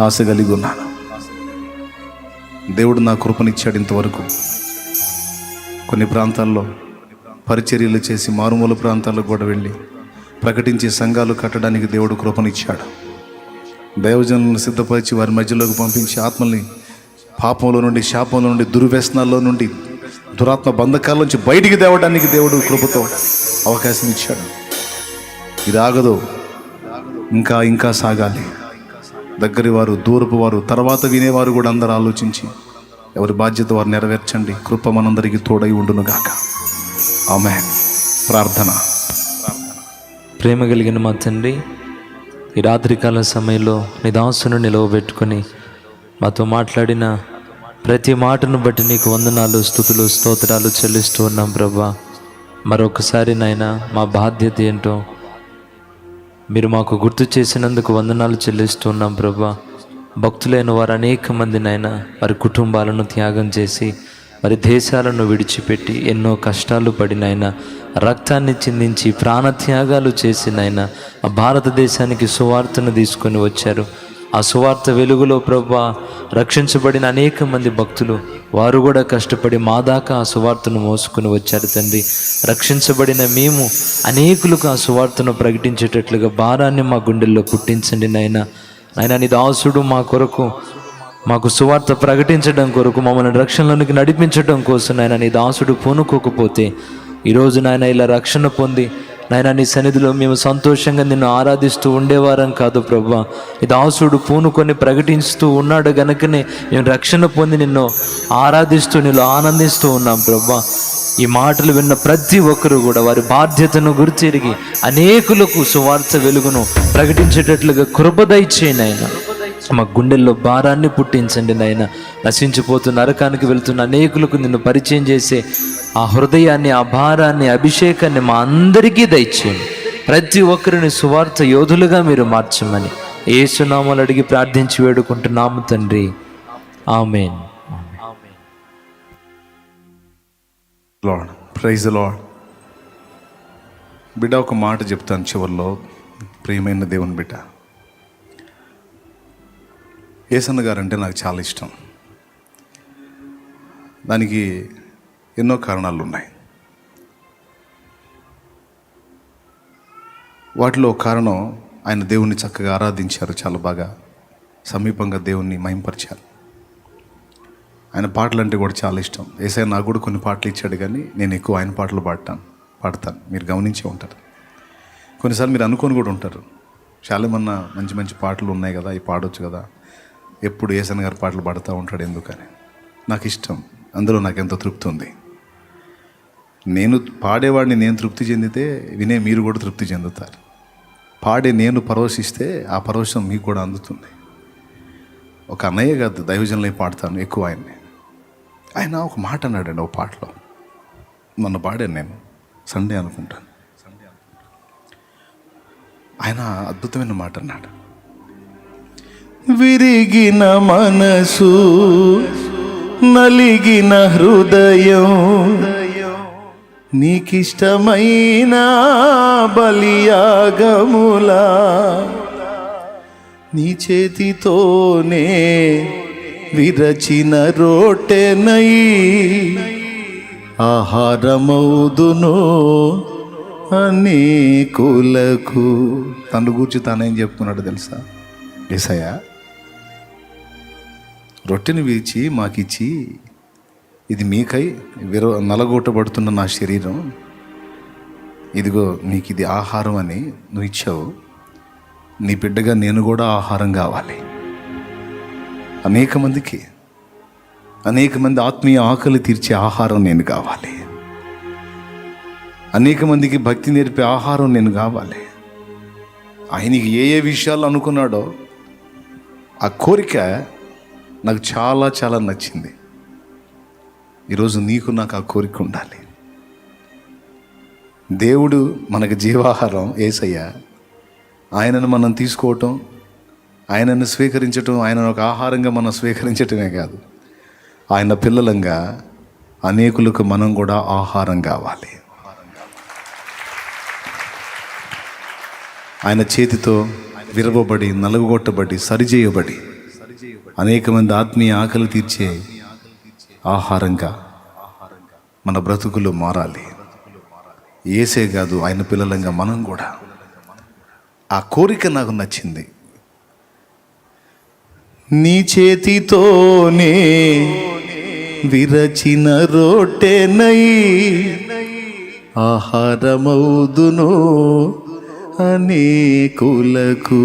ఆశ కలిగి ఉన్నాను. దేవుడు నా కృపనిచ్చాడు. ఇంతవరకు కొన్ని ప్రాంతాల్లో పరిచర్యలు చేసి, మారుమూల ప్రాంతాల్లో కూడా వెళ్ళి ప్రకటించే సంఘాలు కట్టడానికి దేవుడు కృపనిచ్చాడు. దైవజనులను సిద్ధపరిచి వారి మధ్యలోకి పంపించి ఆత్మల్ని పాపంలో నుండి, శాపంలో నుండి, దుర్వ్యసనాల్లో నుండి, దురాత్మ బంధకాల నుంచి బయటికి తేవడానికి దేవుడు కృపతో అవకాశం ఇచ్చాడు. ఇది ఆగదు, ఇంకా ఇంకా సాగాలి. దగ్గరి వారు, దూరపు వారు, తర్వాత వినేవారు కూడా అందరూ ఆలోచించి ఎవరి బాధ్యత వారు నెరవేర్చండి. కృప మనందరికీ తోడై ఉండునుగాక. ఆమేన్. ప్రార్థన. ప్రేమ కలిగిన మా తండ్రి, ఈ రాత్రికాల సమయంలో నీ దాసును నిలవబెట్టుకొని మాతో మాట్లాడిన ప్రతి మాటను బట్టి నీకు వందనాలు, స్తుతులు, స్తోత్రాలు చెల్లిస్తూ ఉన్నాం ప్రభా. మరొకసారి నాయన మా బాధ్యత ఏంటో మీరు మాకు గుర్తు చేసినందుకు వందనాలు చెల్లిస్తూ ఉన్నాం ప్రభా. భక్తులైన వారు అనేక మంది నాయన వారి కుటుంబాలను త్యాగం చేసి, వారి దేశాలను విడిచిపెట్టి ఎన్నో కష్టాలు పడినైనా, రక్తాన్ని చిందించి ప్రాణత్యాగాలు చేసినైనా ఆ భారతదేశానికి సువార్తను తీసుకొని వచ్చారు. ఆ సువార్త వెలుగులో ప్రభువా రక్షించబడిన అనేక మంది భక్తులు వారు కూడా కష్టపడి మా దాకా ఆ సువార్తను మోసుకొని వచ్చారు తండ్రి. రక్షించబడిన మేము అనేకులకు ఆ సువార్తను ప్రకటించేటట్లుగా భారాన్ని మా గుండెల్లో పుట్టించండి నాయనా. నాయనా నీ దాసుడు మా కొరకు, మాకు సువార్త ప్రకటించడం కొరకు, మమ్మల్ని రక్షణలోనికి నడిపించడం కోసం నాయన నీ దాసుడు పూనుకోకపోతే ఈరోజు నాయన ఇలా రక్షణ పొంది నాయన నీ సన్నిధిలో మేము సంతోషంగా నిన్ను ఆరాధిస్తూ ఉండేవారం కాదు ప్రభా. ఈ దాసుడు పూనుకొని ప్రకటిస్తూ ఉన్నాడు గనుకనే మేము రక్షణ పొంది నిన్ను ఆరాధిస్తూ నీలో ఆనందిస్తూ ఉన్నాం ప్రభా. ఈ మాటలు విన్న ప్రతి ఒక్కరూ కూడా వారి బాధ్యతను గుర్తిరిగి అనేకులకు సువార్త వెలుగును ప్రకటించేటట్లుగా కృప దయచేయండి ఆయన. మా గుండెల్లో భారాన్ని పుట్టించండి నాయన. నశించిపోతున్న నరకానికి వెళ్తున్న అనేకులకు నిన్ను పరిచయం చేసే ఆ హృదయాన్ని, ఆ భారాన్ని, అభిషేకాన్ని మా అందరికీ దయచేయండి. ప్రతి ఒక్కరిని సువార్త యోధులుగా మీరు మార్చమని యేసునామములో అడిగి ప్రార్థించి వేడుకుంటున్నాము తండ్రి. Amen. Lord, praise the Lord. బిడ్డ, ఒక మాట చెప్తాను చివరిలో. ప్రియమైన దేవుని బిడ్డ, యేసన్న గారు అంటే నాకు చాలా ఇష్టం. దానికి ఎన్నో కారణాలు ఉన్నాయి. వాటిలో ఒక కారణం, ఆయన దేవుణ్ణి చక్కగా ఆరాధించారు, చాలా బాగా సమీపంగా దేవుణ్ణి మహింపరిచారు. ఆయన పాటలు అంటే కూడా చాలా ఇష్టం. యేసయ్య నాకు కూడా కొన్ని పాటలు ఇచ్చాడు, కానీ నేను ఎక్కువ ఆయన పాటలు పాడతాను. మీరు గమనించే ఉంటారు. కొన్నిసార్లు మీరు అనుకొని కూడా ఉంటారు, చాలామన్నా మంచి మంచి పాటలు ఉన్నాయి కదా, ఇవి పాడొచ్చు కదా, ఎప్పుడు యేసన్న గారు పాటలు పాడుతూ ఉంటాడు ఎందుకని. నాకు ఇష్టం, అందులో నాకు ఎంతో తృప్తి ఉంది. నేను పాడేవాడిని నేను తృప్తి చెందితే వినే మీరు కూడా తృప్తి చెందుతారు. పాడే నేను పరవశిస్తే ఆ పరవశం మీకు కూడా అందుతుంది. ఒక అన్నయ్య కాదు, దైవజనులే పాడతాను ఎక్కువ ఆయన్ని. ఆయన ఒక మాట అన్నాడండి ఒక పాటలో, మొన్న పాడాను నేను, సండే అనుకుంటాను. ఆయన అద్భుతమైన మాట అన్నాడు. విరిగిన మనసు, నలిగిన హృదయం, నీకిష్టమైన బలియాగములా నీ చేతితోనే విరచిన రొట్టెనై ఆహారమౌదును అనేకులకు. తను గూర్చి తానేం చెప్తున్నాడు తెలుసా? యేసయ్య రొట్టెని వీచి మాకిచ్చి, ఇది మీకై నలగొట్టబడుతున్న నా శరీరం, ఇదిగో నీకు ఇది ఆహారం అని నువ్వు ఇచ్చావు. నీ బిడ్డగా నేను కూడా ఆహారం కావాలి. అనేక మంది ఆత్మీయ ఆకలి తీర్చే ఆహారం నేను కావాలి. అనేక మందికి భక్తి నేర్పే ఆహారం నేను కావాలి. ఆయనకి ఏ ఏ విషయాలు అనుకున్నాడో ఆ కోరిక నాకు చాలా చాలా నచ్చింది. ఈరోజు నీకు నాకు ఆ కోరిక ఉండాలి. దేవుడు మనకు జీవాహారం యేసయ్య. ఆయనను మనం తీసుకోవటం, ఆయనను స్వీకరించటం, ఆయనను ఒక ఆహారంగా మనం స్వీకరించటమే కాదు, ఆయన పిల్లలంగా అనేకులకు మనం కూడా ఆహారం కావాలి. ఆయన చేతితో విరవబడి, నలుగొట్టబడి, సరిచేయబడి అనేక మంది ఆత్మీయ ఆకలి తీర్చే ఆహారంగా మన బ్రతుకులు మారాలి. యేసే కాదు, ఆయన పిల్లలంగా మనం కూడా. ఆ కోరిక నాకు నచ్చింది. నీ చేతితోనే విరచిన రొట్టెనై ఆహారమౌదును అనేకులకు.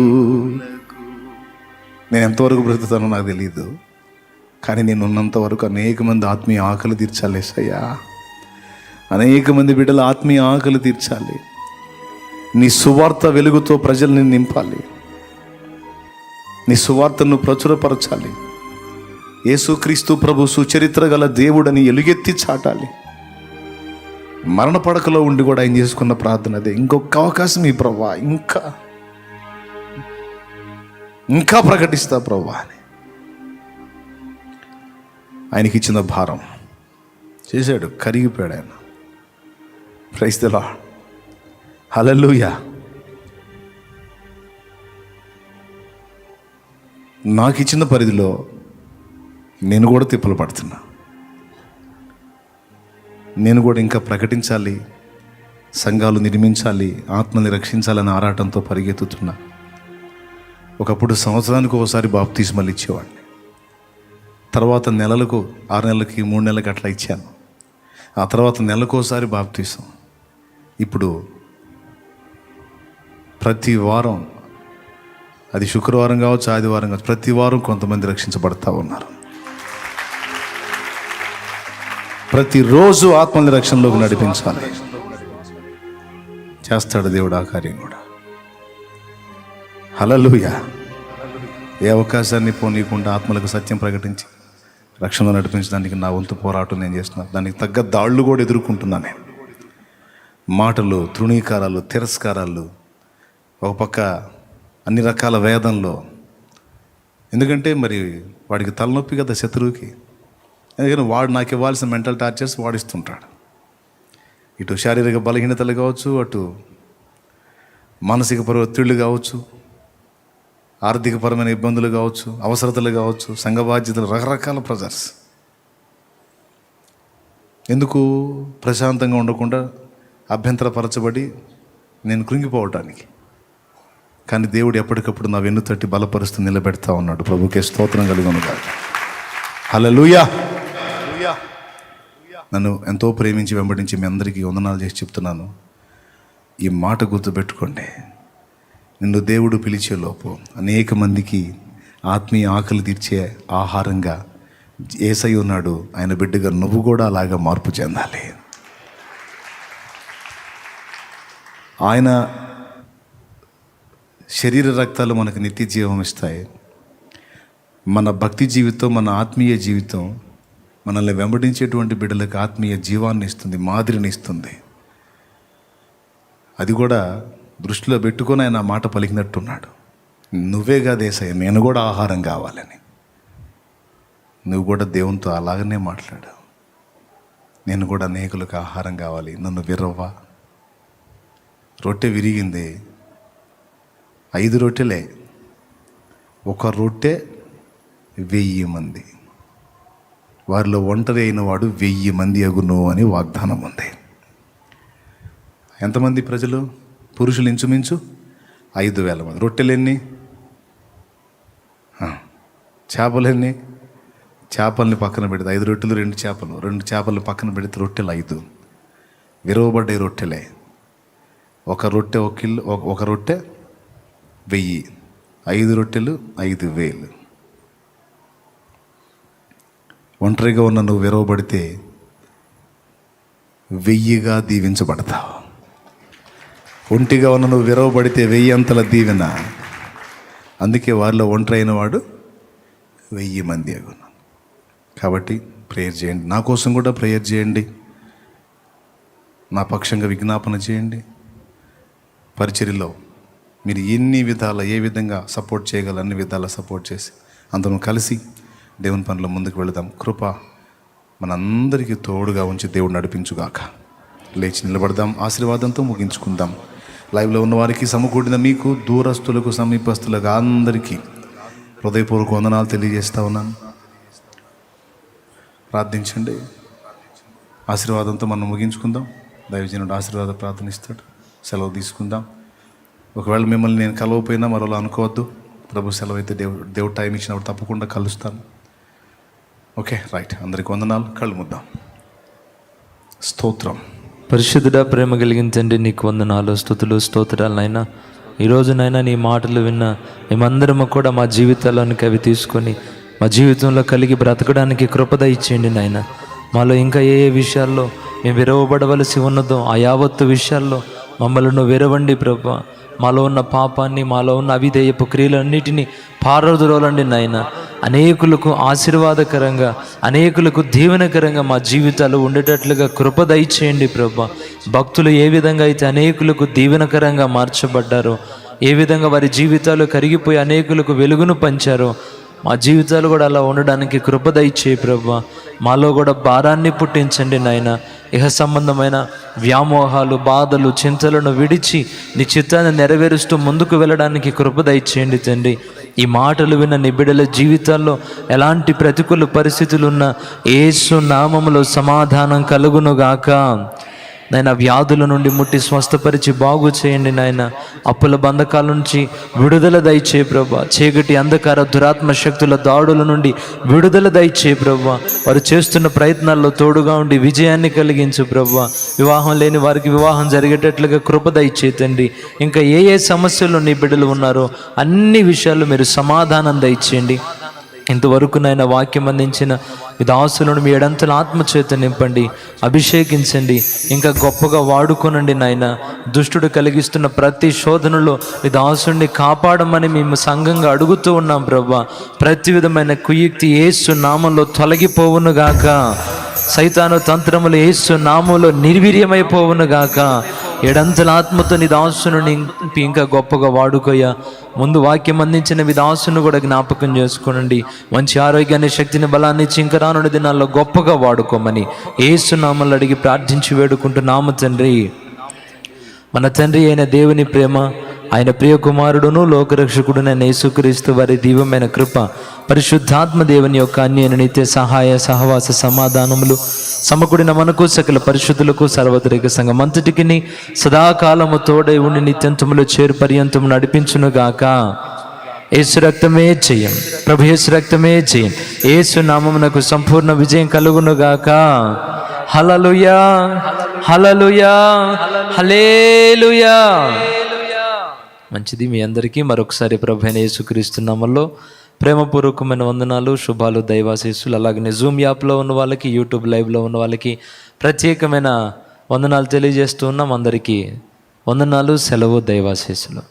నేను ఎంతవరకు బ్రతుకుతానో నాకు తెలియదు, కానీ నేను ఉన్నంత వరకు అనేక మంది ఆత్మీయ ఆకలి తీర్చాలి యేసయ్యా. అనేక మంది బిడ్డల ఆత్మీయ ఆకలి తీర్చాలి. నీ సువార్త వెలుగుతో ప్రజల్ని నింపాలి. నీ సువార్తను ప్రచురపరచాలి. యేసుక్రీస్తు ప్రభు సుచరిత్ర గల దేవుడని ఎలుగెత్తి చాటాలి. మరణ పడకలో ఉండి కూడా ఆయన చేసుకున్న ప్రార్థన అదే, ఇంకొక అవకాశం ఈ ప్రభువా, ఇంకా ప్రకటిస్తా ప్రభువా అని. ఆయనకి ఇచ్చిన భారం చేశాడు, కరిగిపోయాడు ఆయన. ప్రైజ్ ది లార్డ్, హల్లెలూయా. నాకు ఇచ్చిన పరిధిలో నేను కూడా తిప్పలు పడుతున్నా. నేను కూడా ఇంకా ప్రకటించాలి, సంఘాలు నిర్మించాలి, ఆత్మని రక్షించాలని ఆరాటంతో పరిగెత్తుతున్నా. ఒకప్పుడు సంవత్సరానికి ఒకసారి బాప్తిస్మాలు ఇచ్చేవాడిని. తర్వాత నెలలకు, 6 నెలలకి, 3 నెలలకి అట్లా ఇచ్చాను. ఆ తర్వాత నెలకోసారి బాప్తిసం. ఇప్పుడు ప్రతి వారం, అది శుక్రవారం కావచ్చు, ఆదివారం కావచ్చు, ప్రతి వారం కొంతమంది రక్షించబడతా ఉన్నారు. ప్రతిరోజు ఆత్మల్ని రక్షణలోకి నడిపించాలి. చేస్తాడు దేవుడు ఆ కార్యం కూడా. హల్లెలూయా. ఏ అవకాశాన్ని పోనీయకుండా ఆత్మలకు సత్యం ప్రకటించి రక్షణలో నడిపించడానికి నా వంతు పోరాటం నేను చేస్తున్నాను. దానికి తగ్గ దాళ్ళు కూడా ఎదుర్కొంటున్నాను నేను. మాటలు, తృణీకారాలు, తిరస్కారాలు, ఒక పక్క అన్ని రకాల వేదంలో. ఎందుకంటే మరి వాడికి తలనొప్పి కదా శత్రువుకి. ఎందుకంటే వాడు నాకు ఇవ్వాల్సిన మెంటల్ టార్చర్స్ వాడిస్తుంటాడు. ఇటు శారీరక బలహీనతలు కావచ్చు, అటు మానసిక ఒత్తిళ్ళు కావచ్చు, ఆర్థికపరమైన ఇబ్బందులు కావచ్చు, అవసరతలు కావచ్చు, సంఘ బాధ్యతలు, రకరకాల ప్రెజర్స్. ఎందుకు ప్రశాంతంగా ఉండకుండా అభ్యంతరపరచబడి నేను కృంగిపోవటానికి. కానీ దేవుడు ఎప్పటికప్పుడు నా వెన్ను తట్టి బలపరుస్తూ నిలబెడతా ఉన్నాడు. ప్రభుకే స్తోత్రం కలుగునుగాక. హల్లెలూయా. నన్ను ఎంతో ప్రేమించి వెంబడించి మీ అందరికీ వందనాలు చేసి చెప్తున్నాను. ఈ మాట గుర్తుపెట్టుకోండి. నిన్ను దేవుడు పిలిచేలోపు అనేక మందికి ఆత్మీయ ఆకలి తీర్చే ఆహారంగా యేసయ్య ఉన్నాడు. ఆయన బిడ్డగా నువ్వు కూడా అలాగా మార్పు చెందాలి. ఆయన శరీర రక్తాలు మనకు నిత్య జీవం ఇస్తాయి. మన భక్తి జీవితం, మన ఆత్మీయ జీవితం మనల్ని వెంబడించేటువంటి బిడ్డలకు ఆత్మీయ జీవాన్ని ఇస్తుంది, మాదిరిని ఇస్తుంది. అది కూడా దృష్టిలో పెట్టుకొని ఆయన మాట పలికినట్టున్నాడు. నువ్వే కాదు యేసయ్య, నేను కూడా ఆహారం కావాలని. నువ్వు కూడా దేవునితో అలాగనే మాట్లాడావు. నేను కూడా అనేకులకు ఆహారం కావాలి, నన్ను విరవ్వా. రొట్టె విరిగింది, 5 రొట్టెలే. ఒక రొట్టె 1000 మంది, వారిలో ఒంటరి అయిన వాడు 1000 మంది అగును అని వాగ్దానం ఉంది. ఎంతమంది ప్రజలు? పురుషులు ఇంచుమించు 5000 మంది. రొట్టెలెన్ని? చేపలెన్ని? చేపల్ని పక్కన పెడితే 5 రొట్టెలు 2 చేపలు, 2 చేపలు పక్కన పెడితే రొట్టెలు 5. విరవబడ్డే రొట్టెలే. ఒక రొట్టె 1 కిలో, ఒక రొట్టె 1000, 5 రొట్టెలు 5000. ఒంటరిగా ఉన్న నువ్వు విరవబడితే 1000గా దీవించబడతావు. ఒంటిగా ఉన్న నువ్వు విరవబడితే 1000 అంతల దీవెన. అందుకే వారిలో ఒంటరి అయిన వాడు 1000 మంది అగును. కాబట్టి ప్రేయర్ చేయండి. నా కోసం కూడా ప్రేయర్ చేయండి. నా పక్షంగా విజ్ఞాపన చేయండి. పరిచర్యలో మీరు ఎన్ని విధాల, ఏ విధంగా సపోర్ట్ చేయగల అన్ని విధాల సపోర్ట్ చేసి అందరం కలిసి దేవుని పనిలో ముందుకు వెళదాం. కృప మనందరికీ తోడుగా ఉంచి దేవుడు నడిపించుగాక. లేచి నిలబడదాం, ఆశీర్వాదంతో ముగించుకుందాం. లైవ్లో ఉన్న వారికి, సమకూడిన మీకు, దూరస్తులకు, సమీపస్తులకు అందరికీ హృదయపూర్వక వందనాలు తెలియజేస్తా ఉన్నాను. ప్రార్థించండి. ఆశీర్వాదంతో మనం ముగించుకుందాం. దైవజనుడు ఆశీర్వాద ప్రార్థన ఇస్తాడు. సెలవు తీసుకుందాం. ఒకవేళ మిమ్మల్ని నేను కలవపోయినా మరోలా అనుకోవద్దు. ప్రభు సెలవు అయితే దేవుడు టైం ఇచ్చినప్పుడు తప్పకుండా కలుస్తాను. Okay, right. అందరికి వందనాలు. కళ్ళు ముద్దాం. స్తోత్రం. పరిశుద్ధుడా, ప్రేమ కలిగిన తండ్రి, నీకు వందనాలు, స్తుతులు, స్తోత్రాలనైనా. ఈరోజునైనా నీ మాటలు విన్న మేమందరము కూడా మా జీవితాల్లోనికి అవి తీసుకొని మా జీవితంలో కలిగి బ్రతకడానికి కృపద ఇచ్చేయండి నాయన. మాలో ఇంకా ఏ ఏ విషయాల్లో మేము విరవబడవలసి ఉన్నదో ఆ యావత్తు విషయాల్లో మమ్మల్ని విరవండి ప్రభా. మాలో ఉన్న పాపాన్ని, మాలో ఉన్న అవిధేయపు క్రియలన్నిటినీ పారద్రోలండి నాయన. అనేకులకు ఆశీర్వాదకరంగా, అనేకులకు దీవెనకరంగా మా జీవితాలు ఉండేటట్లుగా కృప దయచేయండి ప్రభా. భక్తులు ఏ విధంగా అయితే అనేకులకు దీవెనకరంగా మార్చబడ్డారో, ఏ విధంగా వారి జీవితాలు కరిగిపోయి అనేకులకు వెలుగును పంచారో, మా జీవితాలు కూడా అలా ఉండడానికి కృప దయచేయి ప్రభా. మాలో కూడా భారాన్ని పుట్టించండి నాయన. ఇహ సంబంధమైన వ్యామోహాలు, బాధలు, చింతలను విడిచి నీ చిత్తాన్ని నెరవేరుస్తూ ముందుకు వెళ్ళడానికి కృప దయచేయండి తండ్రి. ఈ మాటలు విన్న నీ బిడ్డల జీవితాల్లో ఎలాంటి ప్రతికూల పరిస్థితులు ఉన్నా యేసు నామములో సమాధానం కలుగునుగాక. నాయన వ్యాధుల నుండి ముట్టి స్వస్థపరిచి బాగు చేయండి నాయన. అప్పుల బంధకాల నుంచి విడుదల దయచే ప్రభా. చీకటి అంధకార దురాత్మ శక్తుల దాడుల నుండి విడుదల దయచే ప్రభా. వారు చేస్తున్న ప్రయత్నాల్లో తోడుగా ఉండి విజయాన్ని కలిగించు ప్రభా. వివాహం లేని వారికి వివాహం జరిగేటట్లుగా కృప దయచే తండ్రి. ఇంకా ఏ సమస్యలు నీ బిడ్డలు ఉన్నారో అన్ని విషయాలు మీరు సమాధానం దయచేయండి. ఇంతవరకు నాయన వాక్యం అందించిన ఈ దాసులను మీ ఎడంతల ఆత్మచేత నింపండి, అభిషేకించండి, ఇంకా గొప్పగా వాడుకోనండి నాయన. దుష్టుడు కలిగిస్తున్న ప్రతి శోధనలో ఈ దాసుని కాపాడమని మేము సంఘంగా అడుగుతూ ఉన్నాం ప్రభా. ప్రతి విధమైన కుయుక్తి యేసు నామంలో తొలగిపోవునుగాక. సైతాను తంత్రములు యేసు నామంలో నిర్వీర్యమైపోవునుగాక. ఎడంతల ఆత్మతో నీ దాసును నింపి ఇంకా గొప్పగా వాడుకోయా. ముందు వాక్యం అందించిన మీ దాసును కూడా జ్ఞాపకం చేసుకోనండి. మంచి ఆరోగ్యాన్ని, శక్తిని, బలాన్ని ఇచ్చి ఇంకా రానున్న దినాల్లో గొప్పగా వాడుకోమని యేసు నామములో అడిగి ప్రార్థించి వేడుకుంటున్నాము తండ్రి. మన తండ్రి అయిన దేవుని ప్రేమ, ఆయన ప్రియ కుమారుడును లోకరక్షకుడునైన యేసుక్రీస్తు వారి దివ్యమైన కృప, పరిశుద్ధాత్మ దేవుని యొక్క అన్యోన్య నిత్య సహాయ సహవాస సమాధానములు సమకూడిన మనకు సకల పరిశుద్ధులకు సర్వత్రిక సంఘం అంతటికి సదాకాలము తోడై ఉండి నిత్యంతములో చేరు పర్యంతము నడిపించునుగాక. యేసు రక్తమే జయం, ప్రభు యేసు రక్తమే జయం. యేసు నామమునకు సంపూర్ణ విజయం కలుగునుగాక. హల్లెలూయా, హల్లెలూయా, హల్లెలూయా. మంచిది. మీ అందరికీ మరొకసారి ప్రభు అయిన యేసుక్రీస్తు నామములో ప్రేమపూర్వకమైన వందనాలు, శుభాలు, దైవాశీస్సులు. అలాగనే జూమ్ యాప్లో ఉన్న వాళ్ళకి, యూట్యూబ్ లైవ్లో ఉన్న వాళ్ళకి ప్రత్యేకమైన వందనాలు తెలియజేస్తూ ఉన్నాం. అందరికీ వందనాలు, సెలవు, దైవాశీస్సులు.